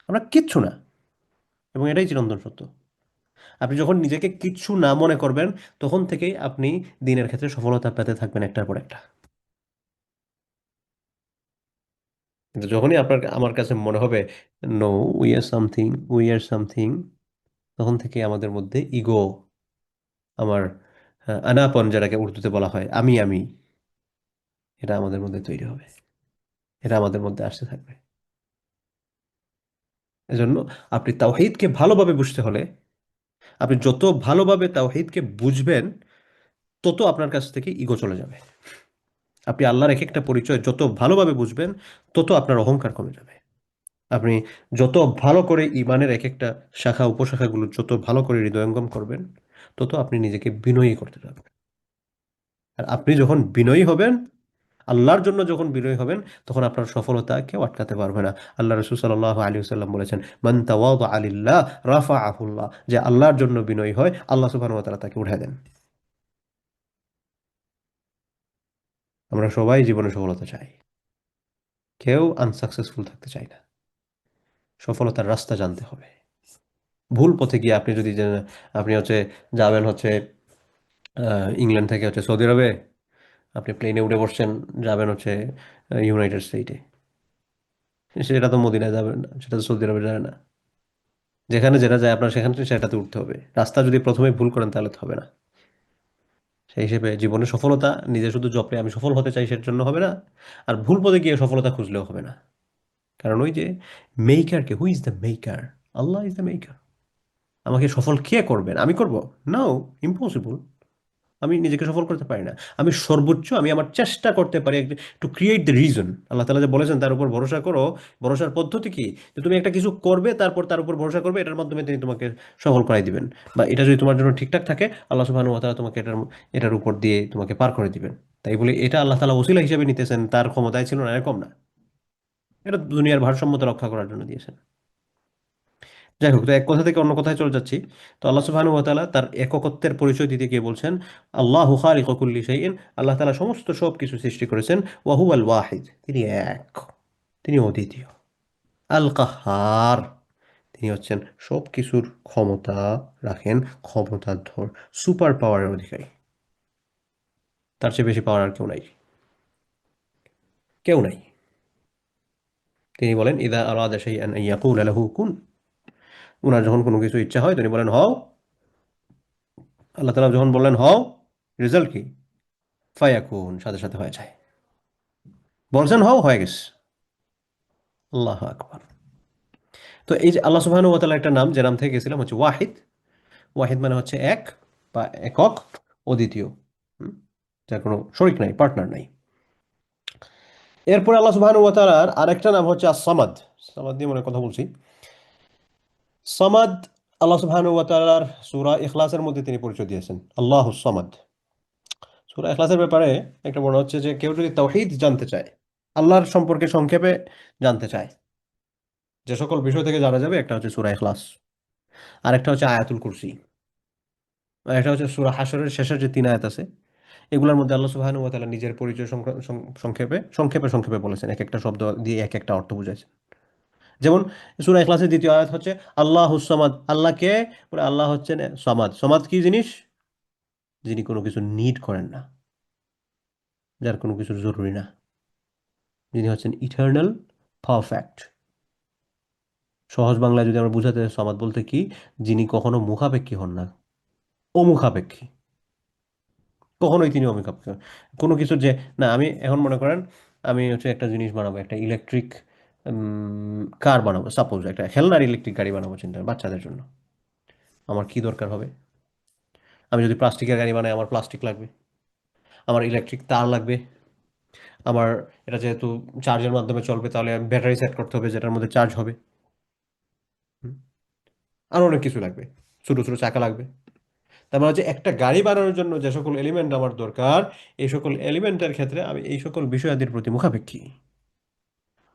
আমরা কিচ্ছু না, এবং এটাই চিরন্তন সত্য। আপনি যখন নিজেকে কিচ্ছু না মনে করবেন, তখন থেকেই আপনি দিনের ক্ষেত্রে সফলতা পেতে থাকবেন একটার পর একটা। কিন্তু যখনই আপনার আমার কাছে মনে হবে no, we are something, we are something, তখন থেকে আমাদের মধ্যে ইগো, আমার আনাপন, যেটাকে উর্দুতে বলা হয় আমি, এটা আমাদের মধ্যে তৈরি হবে, এটা আমাদের মধ্যে আসতে থাকবে। এজন্য আপনি তাওহীদকে ভালোভাবে বুঝতে হলে, আপনি যত ভালোভাবে তাওহীদকে বুঝবেন, তত আপনার কাছ থেকে ইগো চলে যাবে। আপনি আল্লাহর এক একটা পরিচয় যত ভালোভাবে বুঝবেন, তত আপনার অহংকার কমে যাবে। আপনি যত ভালো করে ইমানের এক একটা শাখা উপশাখাগুলো যত ভালো করে হৃদয়ঙ্গম করবেন, তত আপনি নিজেকে বিনয়ী করতে পারবেন। আর আপনি যখন বিনয়ী হবেন, আল্লাহর জন্য যখন বিনয়ী হবেন তখন আপনার সফলতা কেউ আটকাতে পারবে না। আল্লাহ রাসূল সাল্লাল্লাহু আলাইহি ওয়াসাল্লাম বলেছেন, মান তাওয়াদা লিল্লাহ রাফাআহুল্লাহ, যে আল্লাহর জন্য বিনয়ী হয় আল্লাহ সুবহানাহু ওয়া তাআলা তাকে উঠায় দেন। আমরা সবাই জীবনে সফলতা চাই, কেউ আনসাকসেসফুল থাকতে চায় না। সফলতার রাস্তা জানতে হবে। ভুল পথে গিয়ে আপনি যদি আপনি যাবেন ইংল্যান্ড থেকে সৌদি আরবে, আপনি প্লেনে উঠে বসছেন, যাবেন ইউনাইটেড স্টেটে, সেটা তো মদিনায় যাবে না, সেটা তো সৌদি আরবে যাবে না। যেখানে যেটা যায় আপনার সেখানে সেটাতে উঠতে হবে। রাস্তা যদি প্রথমে ভুল করেন তাহলে তো হবে না। সেই হিসেবে জীবনে সফলতা নিজে শুধু জপে আমি সফল হতে চাই সেটার জন্য হবে না, আর ভুল পথে গিয়ে সফলতা খুঁজলেও হবে না। কারণ ওই যে মেকারকে, who is the maker? Allah is the maker. আমাকে সফল কে করবেন? আমি করব? No, impossible. আমি নিজেকে সফল করতে পারি না। আমি সর্বোচ্চ আমি আমার চেষ্টা করতে পারি টু ক্রিয়েট দ্য রিজন। আল্লাহ তাআলা যে বলেছেন তার উপর ভরসা করো, ভরসার পদ্ধতি কি? যে তুমি একটা কিছু করবে, তারপর তার উপর ভরসা করবে, এটার মাধ্যমে তিনি তোমাকে সফল করাই দিবেন। বা এটা যদি তোমার জন্য ঠিকঠাক থাকে, আল্লাহ সুবহানাহু ওয়া তাআলা তোমাকে এটার উপর দিয়ে তোমাকে পার করে দিবেন। তাই বলে এটা আল্লাহ তাআলা ওসিলা হিসেবে নিতেছেন, তার ক্ষমতায় ছিল না, এরকম না। এটা দুনিয়ার ভারসাম্যতা রক্ষা করার জন্য দিয়েছেন। যাই হোক, তো এক কথা থেকে অন্য কথায় চলে যাচ্ছি। তো আল্লাহ সুবহানাহু ওয়া তাআলা তার একত্বের পরিচয় দিতে গিয়ে বলছেন, আল্লাহু খালিকু কুল্লি শাইইন, আল্লাহ তাআলা সমস্ত সব কিছু সৃষ্টি করেছেন, ওয়া হুয়াল ওয়াহিদ, তিনি এক, তিনি অদ্বিতীয়। আল কাহ্হার, তিনি হচ্ছেন সব কিছুর ক্ষমতা রাখেন, ক্ষমতাধর, সুপার পাওয়ারের অধিকারী। তার চেয়ে বেশি পাওয়ার আর কেউ নাই, কেউ নাই। তিনি বলেন, ইদা আরাদা শাইআন আন ইয়াকুলা লাহু কুন, উনার যখন কোনো কিছু ইচ্ছা হয় তিনি বলেন হও। আল্লাহ তাআলা যখন বললেন হও, রেজাল্ট কি? ফায়াকুন, সাথে সাথে হয়ে যায়। বলছেন হও, হয়ে গেছে। আল্লাহু আকবার। তো এই যে আল্লাহ সুবহানাহু ওয়া তাআলার একটা নাম, যে নাম থেকে গেছিলাম, ওয়াহিদ। ওয়াহিদ মানে এক বা একক, অদ্বিতীয়, হুম? যার কোনো শরিক নাই, পার্টনার নাই। এরপরে আল্লাহ সুবহানাহু ওয়া তাআলার আরেকটা নাম হচ্ছে আস-সামাদ। সামাদ নিয়ে মনে কথা বলছি। সামাদ, আল্লাহ সুবহানাহু ওয়া তাআলার সূরা ইখলাসের মধ্যে তিনি পরিচয় দিয়েছেন, আল্লাহুস সামাদ। সূরা ইখলাসের ব্যাপারে একটা বলা হচ্ছে যে কেউ যদি তাওহীদ জানতে চায়, আল্লাহর সম্পর্কে সংক্ষেপে জানতে চায়, যে সকল বিষয় থেকে জানা যাবে, একটা হচ্ছে সূরা ইখলাস, আরেকটা হচ্ছে আয়াতুল কুরসি, আর একটা হচ্ছে সূরা হাশরের শেষের যে 3 আয়াত আছে, এগুলোর মধ্যে আল্লাহ সুবহানাহু ওয়া তাআলা নিজের পরিচয় সংক্ষেপে সংক্ষেপে সংক্ষেপে বলেছেন, এক একটা শব্দ দিয়ে এক একটা অর্থ বুঝাইছেন। যেমন সূরা ইখলাসের 2য় আয়াত হচ্ছে আল্লাহুস সামাদ, আল্লাহকে বলে আল্লাহ হচ্ছেন সামাদ। সামাদ কি জিনিস? যিনি কোনো কিছু নিড করেন না, যার কোনো কিছুর জরুরি না, যিনি হচ্ছেন ইটারনাল, পারফেক্ট। সহজ বাংলায় যদি আমরা বুঝাতে, সমাদ বলতে কি? যিনি কখনো মুখাপেক্ষী হন না, অমুখাপেক্ষী। কখনোই তিনি অমুখাপেক্ষী হন। কোনো কিছুর যে, না আমি এখন মনে করেন আমি একটা জিনিস বানাবো, একটা ইলেকট্রিক কার বানাবো, সাপোজ একটা খেলনার ইলেকট্রিক গাড়ি বানাবো, চিন্তা বাচ্চাদের জন্য। আমার কি দরকার হবে? আমি যদি প্লাস্টিকের গাড়ি বানাই, আমার প্লাস্টিক লাগবে, আমার ইলেকট্রিক তার লাগবে, আমার এটা যেহেতু চার্জের মাধ্যমে চলবে, তাহলে ব্যাটারি সেট করতে হবে যেটার মধ্যে চার্জ হবে। হুম, আরো অনেক কিছু লাগবে, ছোট ছোট চাকা লাগবে। তার মানে একটা গাড়ি বানানোর জন্য যে সকল এলিমেন্ট আমার দরকার, এই সকল এলিমেন্টের ক্ষেত্রে আমি এই সকল বিষয়াদির প্রতি মুখাপেক্ষী।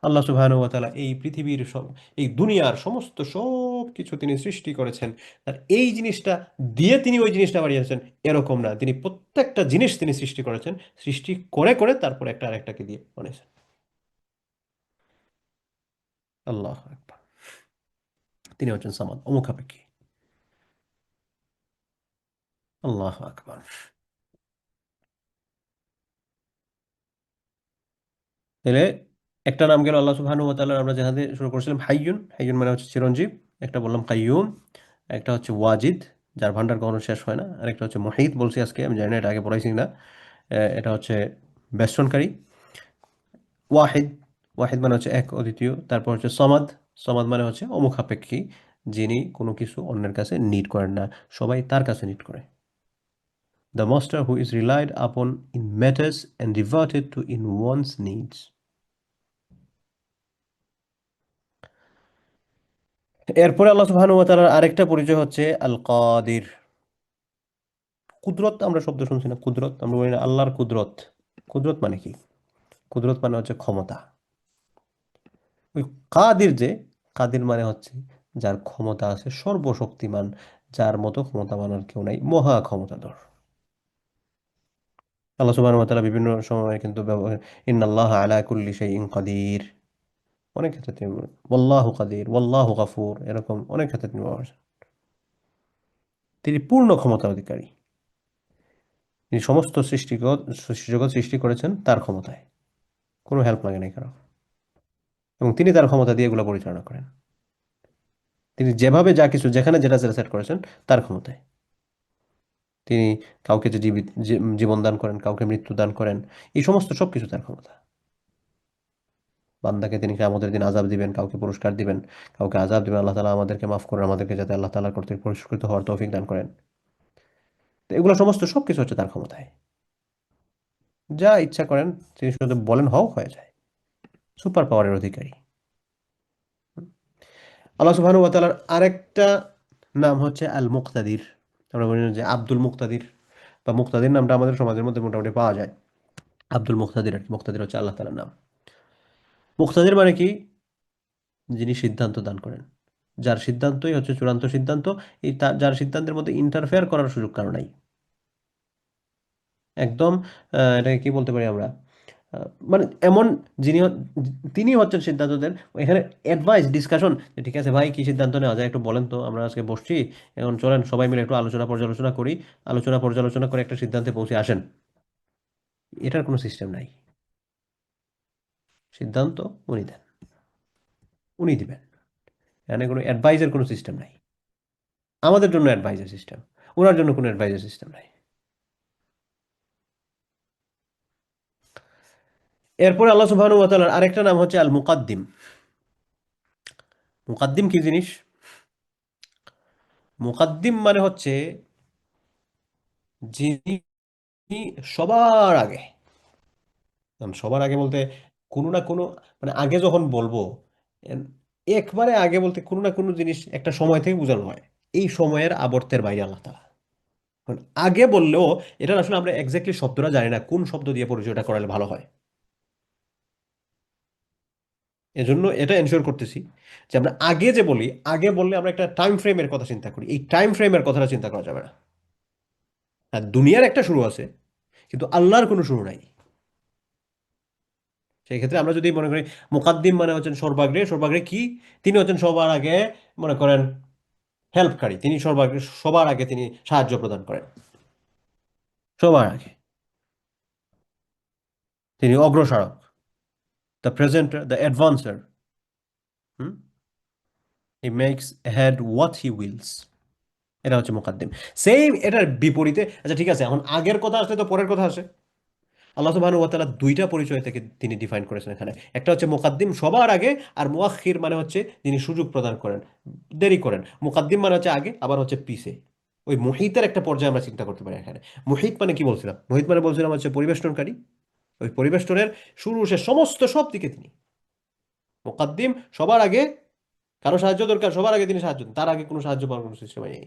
আল্লাহ সুবহানাহু ওয়া তাআলা এই পৃথিবীর সব, এই দুনিয়ার সমস্ত সব কিছু তিনি সৃষ্টি করেছেন, আর এই জিনিসটা দিয়ে তিনি ওই জিনিসটা বানিয়েছেন এরকম না। তিনি প্রত্যেকটা জিনিস তিনি সৃষ্টি করেছেন, সৃষ্টি করে করে তারপর একটা আরেকটাকে দিয়ে বানিয়েছেন। আল্লাহ আকবার। তিনি হচ্ছেন সামাদ, অমুখাপেক্ষী। আল্লাহ আকবার। তাহলে একটা নাম গেল আল্লাহ সুবহানাহু ওয়া তাআলার, আমরা যেখান থেকে শুরু করেছিলাম, হাইয়ুন। হাইয়ুন মানে হচ্ছে চিরঞ্জীব। একটা বললাম কাইয়ুম। একটা হচ্ছে ওয়াজিদ, যার ভান্ডার কখনো শেষ হয় না। আরেকটা হচ্ছে মুহিত, বলছি আজকে, আমি জানি না এটা আগে পড়াইছি না। এটা হচ্ছে বেষ্টনকারী। ওয়াহিদ, ওয়াহিদ মানে হচ্ছে এক, অদ্বিতীয়। তারপর হচ্ছে সমাদ, সমাদ মানে হচ্ছে অমুখাপেক্ষী, যিনি কোনো কিছু অন্যের কাছে নিড করেন না, সবাই তার কাছে নিড করে। The master who is relied আপন in matters and devoted to in once needs. এরপরে আল্লাহ সুবহানাহু ওয়া তাআলার আরেকটা পরিচয় হচ্ছে আল কাদির। কুদরত, আমরা শব্দ শুনছি না, কুদরত আমরা বলি না আল্লাহর কুদরত। কুদরত মানে কি? কুদরত মানে হচ্ছে ক্ষমতা। ওই কাদির, যে কাদির মানে হচ্ছে যার ক্ষমতা আছে, সর্বশক্তিমান, যার মতো ক্ষমতাবান আর কেউ নাই, মহা ক্ষমতাধর। আল্লাহ সুবহানাহু ওয়া তাআলা বিভিন্ন সময়ে কিন্তু ইন্নাল্লাহা আলা কুল্লি শাইইন কাদির, অনেক ক্ষেত্রে তিনি বলেন ওয়াল্লাহু কাদির, ওয়াল্লাহু গাফুর, এরকম অনেক ক্ষেত্রে তিনি বলেছেন। তিনি পূর্ণ ক্ষমতার অধিকারী। তিনি সমস্ত সৃষ্টিজগৎ সৃষ্টি করেছেন তার ক্ষমতায়, কোনো হেল্প লাগে নাই কারো, এবং তিনি তার ক্ষমতা দিয়ে এগুলো পরিচালনা করেন। তিনি যেভাবে যা কিছু যেখানে যেটা সেট করেছেন তার ক্ষমতায়। তিনি কাউকে যে জীবন দান করেন, কাউকে মৃত্যু দান করেন, এই সমস্ত সবকিছু তার ক্ষমতা। বান্দাকে তিনি কিয়ামতের দিন আযাব দিবেন, কাউকে পুরস্কার দিবেন, কাউকে আযাব দিবেন। আল্লাহ তাআলা আমাদেরকে মাফ করেন, আমাদেরকে যাতে আল্লাহ তাআলার কর্তৃক পুরস্কৃত হওয়ার তৌফিক দান করেন। তো এগুলো সমস্ত সবকিছু হচ্ছে তার ক্ষমতায়। যা ইচ্ছা করেন তিনি শুধু বলেন হও, হয়ে যায়। সুপার পাওয়ারের অধিকারী। আল্লাহ সুবহানাহু ওয়া তাআলার আরেকটা নাম হচ্ছে আল মুক্তাদির। আমরা বলি না যে আব্দুল মুক্তাদির, বা মুক্তাদির নামটা আমাদের সমাজের মধ্যে মোটামুটি পাওয়া যায়। আব্দুল মুক্তাদির আর কি, মুক্তাদির হচ্ছে আল্লাহ তাআলার নাম। মুক্তাদির মানে কি? যিনি সিদ্ধান্ত দান করেন, যার সিদ্ধান্তই হচ্ছে চূড়ান্ত সিদ্ধান্ত। এই যার সিদ্ধান্তের মধ্যে ইন্টারফেয়ার করার সুযোগ কারো নাই একদম। এটাকে কি বলতে পারি আমরা, মানে এমন যিনি তিনি হচ্ছেন সিদ্ধান্ত দেন। এখানে অ্যাডভাইস ডিসকাশন, ঠিক আছে ভাই কি সিদ্ধান্ত নেওয়া যায় একটু বলেন তো, আমরা আজকে বসছি, এখন চলেন সবাই মিলে একটু আলোচনা পর্যালোচনা করি, আলোচনা পর্যালোচনা করে একটা সিদ্ধান্তে পৌঁছে আসেন, এটার কোনো সিস্টেম নাই। সিদ্ধান্ত উনি দেন, উনি দিবেন। এখানে কোনো অ্যাডভাইসের কোনো সিস্টেম নাই। আমাদের জন্য অ্যাডভাইসের সিস্টেম, ওনার জন্য কোনো অ্যাডভাইসের সিস্টেম নাই। এরপরে আল্লাহ সুবহানাহু ওয়া তাআলার আরেকটা নাম হচ্ছে আল মুকাদ্দিম। মুকাদ্দিম কি জিনিস? মুকাদ্দিম মানে হচ্ছে যিনি সবার আগে। সবার আগে বলতে কোনো না কোনো, মানে আগে যখন বলবো, এন- একবারে আগে বলতে কোনো না কোনো জিনিস একটা সময় থেকে বোঝানো হয়, এই সময়ের আবর্তের বাইরে আল্লাহ তাআলা। এখন আগে বললেও এটা আসলে আমরা এক্স্যাক্টলি শব্দটা জানি না কোন শব্দ দিয়ে পরিচয়টা করালে ভালো হয়। এজন্য এটা এনশিওর করতেছি যে আমরা আগে যে বলি, আগে বললে আমরা একটা টাইম ফ্রেমের কথা চিন্তা করি, এই টাইম ফ্রেমের কথাটা চিন্তা করা যাবে না। আর দুনিয়ার একটা শুরু আছে, কিন্তু আল্লাহর কোনো শুরু নাই। সেই ক্ষেত্রে আমরা যদি মনে করি মুকাদ্দিম মানে হচ্ছেন সর্বাগ্রে, সর্বাগ্রে কি? তিনি হচ্ছেন সবার আগে, মনে করেন হেল্পকারী, তিনি সর্বাগ্রে, সবার আগে তিনি সাহায্য প্রদান করেন, সবার আগে তিনি অগ্রসারক, the presenter, the advancer. Hmm, he makes ahead what he wills, এটা হচ্ছে মুকাদ্দিম। সেম এটার বিপরীতে, আচ্ছা ঠিক আছে, এখন আগের কথা আসলে তো পরের কথা আসে। আল্লাহ সুবহানাহু ওয়া তাআলা দুইটা পরিচয় থেকে তিনি ডিফাইন করেছেন এখানে। একটা হচ্ছে মুকাদ্দিম সবার আগে, আর মুআখির মানে হচ্ছে যিনি সুযোগ প্রদান করেন, দেরি করেন। মুকাদ্দিম মানে হচ্ছে আগে, আবার হচ্ছে পিছে। ওই মুহিতের একটা পর্যায়ে আমরা চিন্তা করতে পারি এখানে। মুহিত মানে কি বলছিলাম? মুহিত মানে বলছিলাম হচ্ছে পরিবেষ্টনকারী। ওই পরিবেষ্টনের শুরু শেষ সমস্ত সব দিকে তিনি মুকাদ্দিম, সবার আগে। কারো সাহায্য দরকার, সবার আগে তিনি সাহায্য দেন, তার আগে কোনো সাহায্য পাওয়ার কোনো সিস্টেম নেই।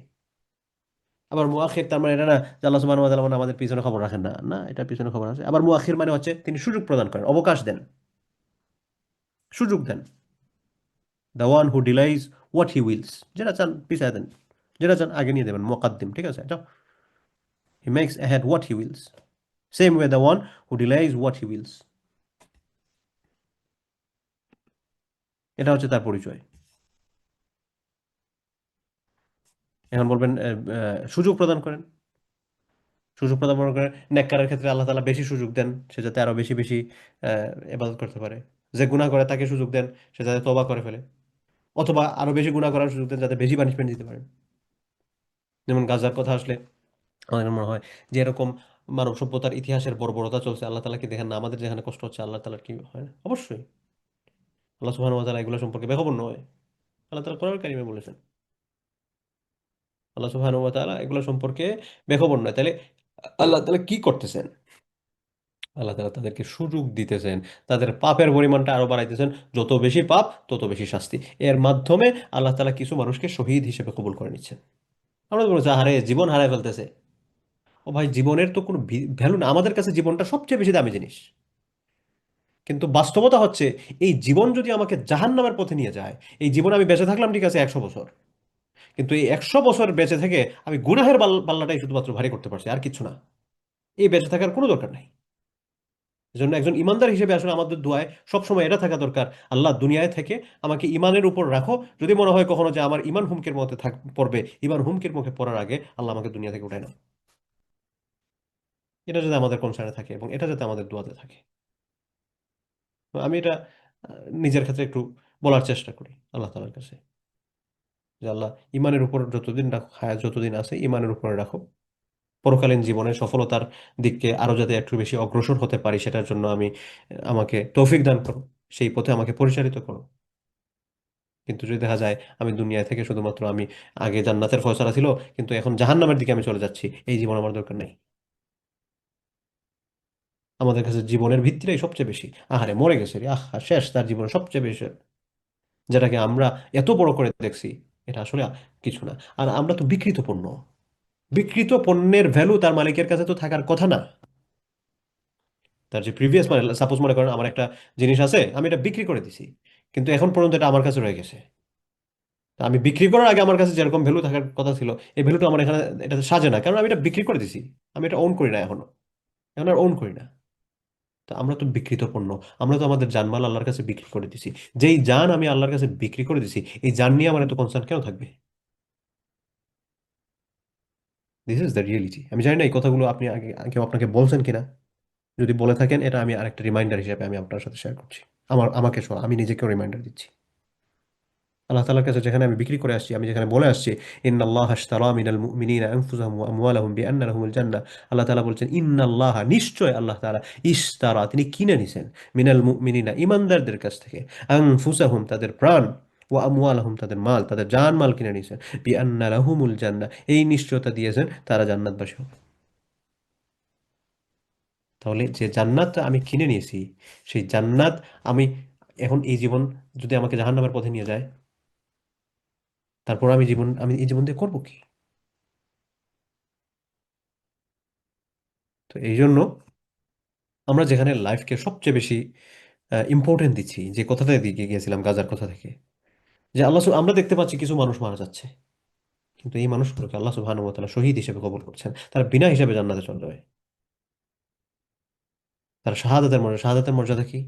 আবার মুআখির তার মানে এটা না যে আল্লাহ সুবহানাহু ওয়া তাআলা মানে আমাদের পিছনে খবর রাখেন না, না, এটা পিছনে খবর আছে। আবার মুআখির মানে হচ্ছে তিনি সুযোগ প্রদান করেন, অবকাশ দেন, সুযোগ দেন। The one who delays what he wills, যেটা চান পিছায় দেন, যেটা চান আগে নিয়ে দেবেন। মুকাদ্দিম, ঠিক আছে, এটা he makes ahead what he wills, same way the one who delays what he wills, এটা হচ্ছে তার পরিচয়। এখন বলবেন সুযোগ প্রদান করেন, সুযোগ প্রদান করেন নেককারের ক্ষেত্রে আল্লাহ তাআলা বেশি সুযোগ দেন, সে যাতে আরো বেশি বেশি ইবাদত করতে পারে। যে গুনাহ করে তাকে সুযোগ দেন, সে যাতে তওবা করে ফেলে, অথবা আরো বেশি গুনাহ করার সুযোগ দেন যাতে বেশি পানিশমেন্ট দিতে পারেন। যেমন গাজার কথা আসলে আমাদের মনে হয় যে এরকম মানব সভ্যতার ইতিহাসের বর্বরতা চলছে, আল্লাহ তাআলা কি দেখেন না আমাদের যেখানে কষ্ট হচ্ছে? আল্লাহ তাআলার কি হয় না? অবশ্যই। আল্লাহ সুবহানাহু ওয়া তাআলা এগুলো সম্পর্কে বেখবর নয়। আল্লাহ তাআলা কোরআন কারিমে বলেছেন, আল্লাহ সুবহানাহু ওয়া তাআলা এগুলো সম্পর্কে বেখবর নয়। তাহলে আল্লাহ তাআলা কি করতেছেন? আল্লাহ তাআলা তাদেরকে সুযোগ দিতেছেন, তাদের পাপের পরিমাণটা আরো বাড়াইতেছেন। যত বেশি পাপ তত বেশি শাস্তি। এর মাধ্যমে আল্লাহ তাআলা কিছু মানুষকে শহীদ হিসেবে কবুল করে নিচ্ছেন। আমরা তো বলছি আরে জীবন হারায় ফেলতেছে। ও ভাই, জীবনের তো কোনো ভ্যালু না, আমাদের কাছে জীবনটা সবচেয়ে বেশি দামি জিনিস। কিন্তু বাস্তবতা হচ্ছে এই জীবন যদি আমাকে জাহান্নামের পথে নিয়ে যায়, এই জীবন আমি বেঁচে থাকলাম ঠিক আছে 100 বছর, কিন্তু এই 100 বছর বেঁচে থেকে আমি গুনাহের পাল্লাটাই শুধুমাত্র ভারী করতে পারছি, আর কিছু না। এই বেঁচে থাকার কোনো দরকার নাই। এজন্য একজন ইমানদার হিসেবে আসলে আমাদের দোয়ায় সবসময় এটা থাকা দরকার, আল্লাহ দুনিয়ায় থেকে আমাকে ইমানের উপর রাখো, যদি মনে হয় কখনো যে আমার ইমান হুমকির মধ্যে পড়বে, ইমান হুমকির মুখে পড়ার আগে আল্লাহ আমাকে দুনিয়া থেকে উঠায় না। এটা যাতে আমাদের কনসার্নে থাকে এবং এটা যাতে আমাদের দোয়াতে থাকে। তো আমি এটা নিজের ক্ষেত্রে একটু বলার চেষ্টা করি আল্লাহ তাআলার কাছে, যে আল্লাহ ইমানের উপর যতদিন রাখো, হায়াত যতদিন আছে ইমানের উপরে রাখো, পরকালীন জীবনে সফলতার দিকে আরো যাতে একটু বেশি অগ্রসর হতে পারি সেটার জন্য আমাকে তৌফিক দান করো, সেই পথে আমাকে পরিচালিত করো। কিন্তু যদি দেখা যায় আমি দুনিয়া থেকে শুধুমাত্র আমি আগে জান্নাতের ফয়সালা ছিল কিন্তু এখন জাহান্নামের দিকে আমি চলে যাচ্ছি, এই জীবন আমার দরকার নেই। আমাদের কাছে জীবনের ভিত্তিটাই সবচেয়ে বেশি। আহারে মরে গেছে রে, আহা শেষ তার জীবন সবচেয়ে বেশি, যেটাকে আমরা এত বড় করে দেখছি, এটা আসলে কিছু না। আর আমরা তো বিকৃত পণ্য, বিকৃত পণ্যের ভ্যালু তার মালিকের কাছে তো থাকার কথা না। তার যে প্রিভিয়াস, মানে সাপোজ মনে করেন আমার একটা জিনিস আছে, আমি এটা বিক্রি করে দিছি, কিন্তু এখন পর্যন্ত এটা আমার কাছে রয়ে গেছে। তা আমি বিক্রি করার আগে আমার কাছে যেরকম ভ্যালু থাকার কথা ছিল, এই ভ্যালুটা আমার এখানে এটাতে সাজে না, কারণ আমি এটা বিক্রি করে দিছি। আমি এটা ওন করি না এখনো, এখন আর ওন করি না। তা আমরা তো বিকৃত পণ্য, আমরা তো আমাদের জানমাল আল্লাহর কাছে বিক্রি করে দিছি। যেই জান আমি আল্লাহর কাছে বিক্রি করে দিছি, এই জান নিয়ে আমার এত কনসার্ন কেন থাকবে? This is the reality. আমি জানি না এই কথাগুলো আপনি আগে কেউ আপনাকে বলছেন কিনা, যদি বলে থাকেন এটা আমি আরেকটা রিমাইন্ডার হিসেবে আমি আপনার সাথে শেয়ার করছি। আমাকে সহ আমি নিজেকেও রিমাইন্ডার দিচ্ছি। আল্লাহ তাআলার কাছে যেখানে আমি বিক্রি করে আসছি, আমি যেখানে বলে আসছি ইন্নাল্লাহা আশতারা মিনাল মুমিনিনা আনফুসাহুম ওয়া আমওয়ালাহুম বিআন্না লাহুমুল জান্নাহ, আল্লাহ তাআলা বলছেন ইন্নাল্লাহা, নিশ্চয় আল্লাহ তাআলা, ইশতারা, তিনি কিনে নিছেন, মিনাল মুমিনিনা, ইমানদারদের কাছ থেকে, আনফুসাহুম, তাদের প্রাণ, ওয়া আমওয়ালাহুম, তাদের মাল, তাদের জান মাল কিনে নিছেন, বিআন্না লাহুমুল জান্নাহ, এই নিশ্চয়তা দিয়েছেন তারা জান্নাতবাসী হবে। তাহলে যে জান্নাতটা আমি কিনে নিয়েছি, সেই জান্নাত আমি এখন এই জীবন যদি আমাকে জাহান্নামের পথে নিয়ে যায়, তারপর আমি এই জীবন দিয়ে করবো কি? তো এই জন্য আমরা যেখানে লাইফকে সবচেয়ে বেশি ইম্পর্টেন্ট দিচ্ছি, যে কথাটা দিকে গিয়েছিলাম গাজার কথা থেকে, যে আমরা দেখতে পাচ্ছি কিছু মানুষ মারা যাচ্ছে, কিন্তু এই মানুষগুলোকে আল্লাহ সুবহানাহু ওয়া তাআলা শহীদ হিসেবে কবুল করছেন, তারা বিনা হিসেবে জান্নাতে চলে যাবে। তারা শাহাদাতের মর্যাদা কি?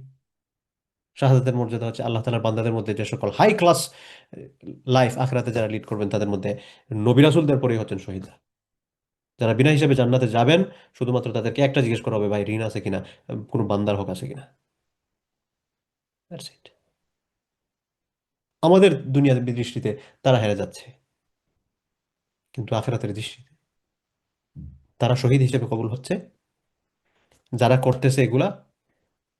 শাহাদাতের মর্যাদা হচ্ছে আল্লাহ তাআলার বান্দাদের মধ্যে যে সকল হাই ক্লাস লাইফ আখিরাতে যারা লিড করবেন, তাদের মধ্যে নবী রাসূলদের পরেই হচ্ছেন শহীদ। যারা বিনা হিসেবে জান্নাতে যাবেন, শুধুমাত্র তাদেরকে একটা জিজ্ঞেস করা হবে, ভাই ঋণ আছে কিনা, কোনো বান্দার হক আছে কিনা। That's it. আমাদের দুনিয়ার দৃষ্টিতে তারা হেরে যাচ্ছে, কিন্তু আখিরাতের দৃষ্টিতে তারা শহীদ হিসেবে কবুল হচ্ছে। যারা করতেছে এগুলা,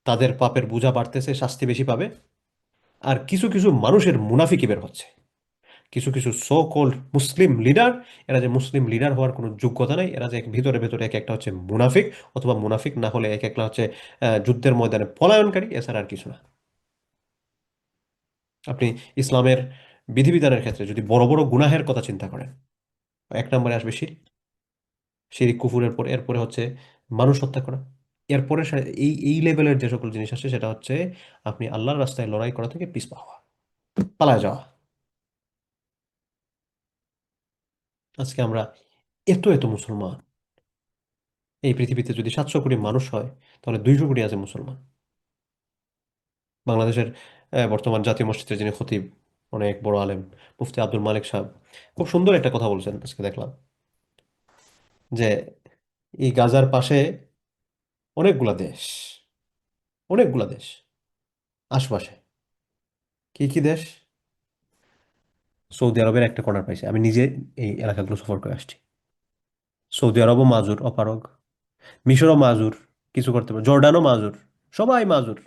তাদের পাপের বোঝা বাড়তেছে, শাস্তি বেশি পাবে। আর কিছু কিছু মানুষের মুনাফিকি বের হচ্ছে, কিছু কিছু সো কল্ড মুসলিম লিডার, এরা যে মুসলিম লিডার হওয়ার কোনো যোগ্যতা নাই, এরা যে ভিতরে ভেতরে এক একটা হচ্ছে মুনাফিক, অথবা মুনাফিক না হলে এক একটা হচ্ছে যুদ্ধের ময়দানে পলায়নকারী, এছাড়া আর কিছু না। আপনি ইসলামের বিধিবিধানের ক্ষেত্রে যদি বড় বড় গুনাহের কথা চিন্তা করেন, এক নম্বরে আসবে শিরক। শিরিক কুফুরের পর এরপরে হচ্ছে মানুষ হত্যা করা। এরপরে এই এই লেভেলের যে সকল জিনিস আসে সেটা হচ্ছে আপনি আল্লাহর রাস্তায় লড়াই করা থেকে পিছপা হওয়া, পালায় যাওয়া। আজকে আমরা এত এত মুসলমান, এই পৃথিবীতে যদি 700 কোটি মানুষ হয়, তাহলে 200 কোটি আছে মুসলমান। বাংলাদেশের বর্তমান জাতীয় মসজিদের যিনি খতিব, অনেক বড় আলেম, মুফতি আব্দুল মালিক সাহেব, খুব সুন্দর একটা কথা বলছেন আজকে দেখলাম, যে এই গাজার পাশে অনেকগুলা দেশ, অনেকগুলা দেশ আশপাশে। কি কি দেশ? সৌদি আরবের একটা কর্নার পাইছে, আমি নিজে এই এলাকাগুলো সফর করে আসছি। সৌদি আরবও মাজুর অপারগ, মিশরও মাজুর, কিছু করতে পারে, জর্ডানও মাজুর, সবাই মাজুর,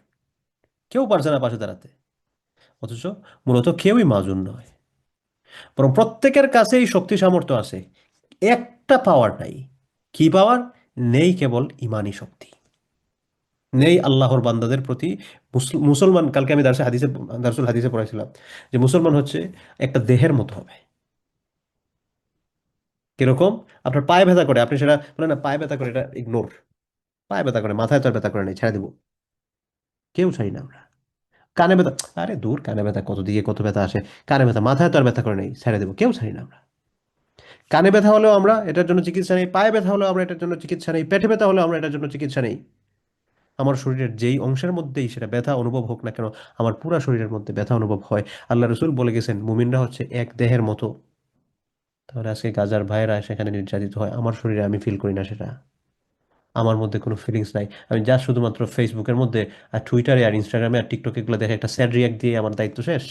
কেউ পারছে না পাশে দাঁড়াতে। অথচ মূলত কেউই মাজুর নয়, বরং প্রত্যেকের কাছেই শক্তি সামর্থ্য আছে, একটা পাওয়ার নাই। কি পাওয়ার? নেই কেবল ইমানি শক্তি, নেই আল্লাহর বান্দাদের প্রতি। মুসলমান, কালকে আমি দারসুল হাদিসে পড়াইছিলাম যে মুসলমান হচ্ছে একটা দেহের মতো হবে। কিরকম? আপনার পায়ে ব্যথা করে, আপনি সেটা বলেন না পায়ে ব্যথা করে, এটা ইগনোর। পায়ে ব্যথা করে, মাথায় তো আর ব্যথা করে নেই, ছেড়ে দিব। কেউ ছাড়ি না আমরা। কানে ব্যথা, আরে দূর, কানে ব্যথা কত দিকে কত ব্যথা আসে, কানে ব্যথা মাথায় তো আর ব্যথা করে নেই, ছেড়ে দেবো, কেউ ছাড়ি না আমরা। কানে ব্যথা হলেও আমরা এটার জন্য চিকিৎসা নেই, পায়ে ব্যথা হলেও আমরা এটার জন্য চিকিৎসা নেই, পেটে ব্যথা হলেও আমরা এটার জন্য চিকিৎসা নেই। আমার শরীরের যেই অংশের মধ্যেই সেটা ব্যথা অনুভব হোক না কেন, আমার পুরো শরীরের মধ্যে ব্যথা অনুভব হয়। আল্লাহ রসুল বলে গেছেন মুমিনরা হচ্ছে এক দেহের মতো। তাহলে আজকে গাজার ভাইয়েরা সেখানে নির্যাতিত হয়, আমার শরীরে আমি ফিল করি না সেটা, আমার মধ্যে কোনো ফিলিংস নাই, আমি যা শুধুমাত্র ফেসবুকের মধ্যে আর টুইটারে আর ইনস্টাগ্রামে আর টিকটকে এগুলো দেখে একটা স্যাড রিয়াক্ট দিয়ে আমার দায়িত্ব শেষ।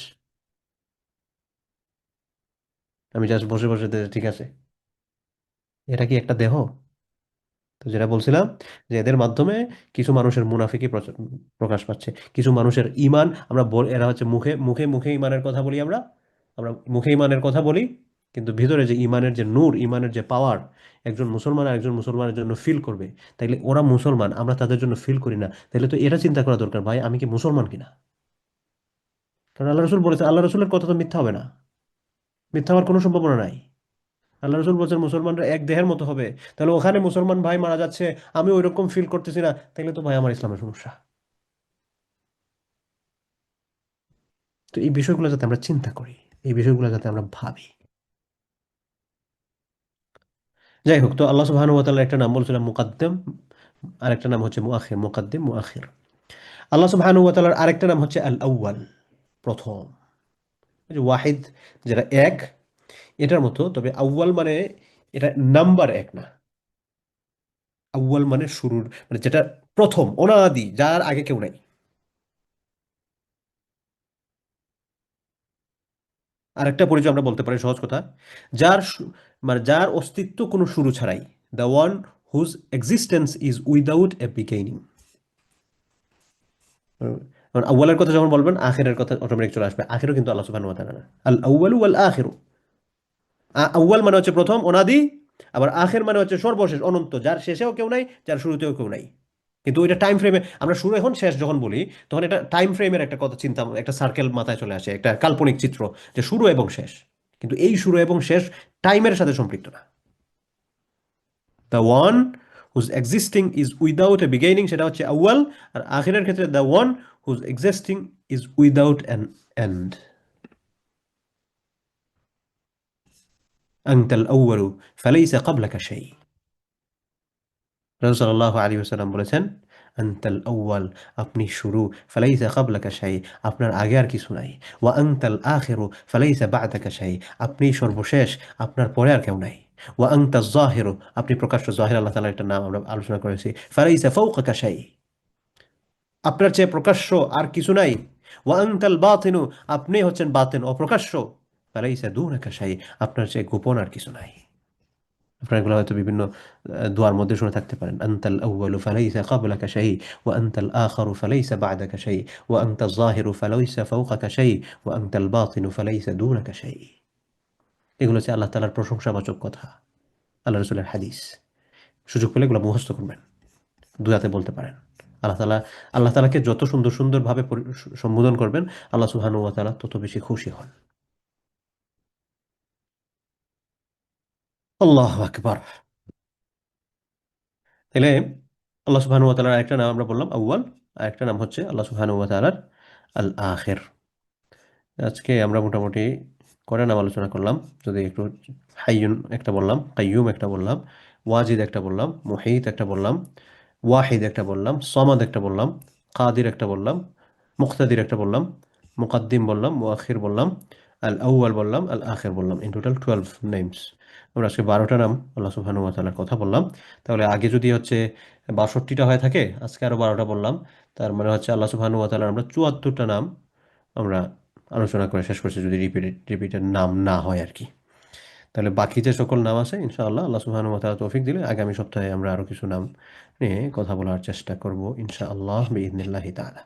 আমি জাস্ট বসে বসে ঠিক আছে, এটা কি একটা দেহ? তো যেটা বলছিলাম, যে এদের মাধ্যমে কিছু মানুষের মুনাফিকি প্রকাশ পাচ্ছে, কিছু মানুষের ইমান আমরা এরা হচ্ছে মুখে মুখে মুখে ইমানের কথা বলি, আমরা আমরা মুখে ইমানের কথা বলি, কিন্তু ভিতরে যে ইমানের যে নূর, ইমানের যে পাওয়ার, একজন মুসলমান আর একজন মুসলমানের জন্য ফিল করবে, তাইলে ওরা মুসলমান, আমরা তাদের জন্য ফিল করি না, তাইলে তো এটা চিন্তা করা দরকার, ভাই আমি কি মুসলমান কিনা? কারণ আল্লাহ রসুল বলেছে, আল্লাহ রসুলের কথা তো মিথ্যা হবে না, মিথ্যা হওয়ার কোনো সম্ভাবনা নাই। আল্লাহ রসুল বলছেন মুসলমানরা এক দেহের মতো হবে, তাহলে ওখানে মুসলমান ভাই মারা যাচ্ছে, আমি ওই রকম ফিল করতেছি না, তাহলে তো ভাই আমার ইসলামের সমস্যা। তো এই বিষয়গুলো যাতে আমরা চিন্তা করি, এই বিষয়গুলো যাতে আমরা ভাবি। যাই হোক, তো আল্লাহ সুবহানাহু ওয়া তাআলার একটা নাম বলছিলাম মুকাদ্দেম, আর একটা নাম হচ্ছে মুআখির, মুকাদ্দিম মুআখির। আল্লাহ সুবহানাহু ওয়া তাআলার আরেকটা নাম হচ্ছে আল আউয়াল, প্রথম। এই যে ওয়াহিদ, যেটা এক, এটার মতো, তবে আউয়াল মানে এটা নাম্বার এক না, আউয়াল মানে শুরুর, মানে যেটা প্রথম, অনাদি, যার আগে কেউ নাই। আরেকটা পরিচয় আমরা বলতে পারি সহজ কথা, যার মানে যার অস্তিত্ব কোনো শুরু ছাড়াই, the one whose existence is without a beginning. আউয়ালের কথা যখন বলবেন, আখিরের কথা অটোমেটিক চলে আসবে, আখিরও কিন্তু আল্লাহ সুবহানাহু ওয়া তাআলা না, আল আউয়ালু ওয়াল আখিরু। আউয়াল মানে হচ্ছে প্রথম, অনাদি, আবার আখির মানে হচ্ছে সর্বশেষ, অনন্ত, যার শেষেও কেউ নাই, যার শুরুতেও কেউ নাই। কিন্তু ওইটা টাইম ফ্রেমে, আমরা শুরু এখন শেষ যখন বলি, তখন এটা টাইম ফ্রেমের একটা কথা চিন্তা, একটা সার্কেল মাথায় চলে আসে, একটা কাল্পনিক চিত্র, যে শুরু এবং শেষ। কিন্তু এই শুরু এবং শেষ টাইমের সাথে সম্পৃক্ত না। The one whose existing is without a beginning, সেটা হচ্ছে আউয়াল। আর আখিরের ক্ষেত্রে the one whose existing is without an end. আনতাল আউয়ালু ফালাইসা ক্বাবলাকা শাই। রাসূল সাল্লাল্লাহু আলাইহি ওয়াসাল্লাম বলেছেন, আনতাল আউয়াল, আপনি শুরু, ফালাইসা ক্বাবলাকা শাই, আপনার আগে আর কিছু নাই, ওয়া আনতাল আখিরু ফালাইসা বা'দাকা শাই, আপনি সর্বশেষ, আপনার পরে আর কেউ নাই, ওয়া আনতাজ যাহিরু, আপনি প্রকাশ্য, জাহির আল্লাহ তাআলার একটা নাম আমরা আলোচনা করেছি, ফালাইসা ফাওকাকা শাই, আপনার চেয়ে প্রকাশ্য আর কিছু নাই, ওয়া আনতাল বাতিনু, আপনি হচ্ছেন বাতিন, অপ্রকাশ্য, ফালাইসা দুনাকা শাই, আপনার চেয়ে গোপন আর কিছু নাই। আপনারা এগুলো হয়তো বিভিন্ন দোয়ার মধ্যে শুনে থাকতে পারেন, আনতাল আউয়ালু ফালাইসা ক্বাবলাকা শাই, ওয়া আনতাল আখিরু ফালাইসা বা'দাকা শাই, ওয়া আনতাজ যাহিরু ফালাইসা ফাওকাকা শাই, ওয়া আনতাল বাতিনু ফালাইসা দুনাকা শাই। এগুলো হচ্ছে আল্লাহ তাআলার প্রশংসাবাচক কথা, আল্লাহ রাসূলের হাদিস। সুযোগ পেলে এগুলো মুখস্থ করবেন, দুয়াতে বলতে পারেন। আল্লাহ তাআলা, আল্লাহ তাআলাকে যত সুন্দর সুন্দরভাবে সম্বোধন করবেন, আল্লাহ সুবহানাহু ওয়া তাআলা তত বেশি খুশি হন। আল্লাহু আকবার। তাহলে আল্লাহ সুবহানাহু ওয়া তাআলার আরেকটা নাম আমরা বললাম আউয়াল, আরেকটা নাম হচ্ছে আল্লাহ সুবহানাহু ওয়া তাআলার আল আখির। আজকে আমরা মোটামুটি কয়টা নাম আলোচনা করলাম, যদি একটু, হাইয়ুন একটা বললাম, কাইয়ুম একটা বললাম, ওয়াজিদ একটা বললাম, মুহীত একটা বললাম, ওয়াহিদ একটা বললাম, সমাদ একটা বললাম, কাদির একটা বললাম, মুক্তাদির একটা বললাম, মুকাদ্দিম বললাম, মুআখির বললাম, আল আউয়াল বললাম, আল আখির বললাম, ইন টোটাল 12 নেমস। আমরা আজকে 12টা নাম আল্লাহ সুবহানাহু ওয়া তাআলার কথা বললাম। তাহলে আগে যদি হচ্ছে 62টা হয়ে থাকে, আজকে আরো 12টা বললাম, তার মানে হচ্ছে আল্লাহ সুবহানাহু ওয়া তাআলার আমরা 74টা নাম আমরা আলোচনা করে শেষ করছি, যদি রিপিটেড নাম না হয় আর কি। তাহলে বাকি যে সকল নাম আছে ইনশাআল্লাহ, আল্লাহ সুবহানাহু ওয়া তাআলা তৌফিক দিলে আগামী সপ্তাহে আমরা আরো কিছু নাম নিয়ে কথা বলার চেষ্টা করব ইনশাআল্লাহ বিইذنিল্লাহি তাআলা।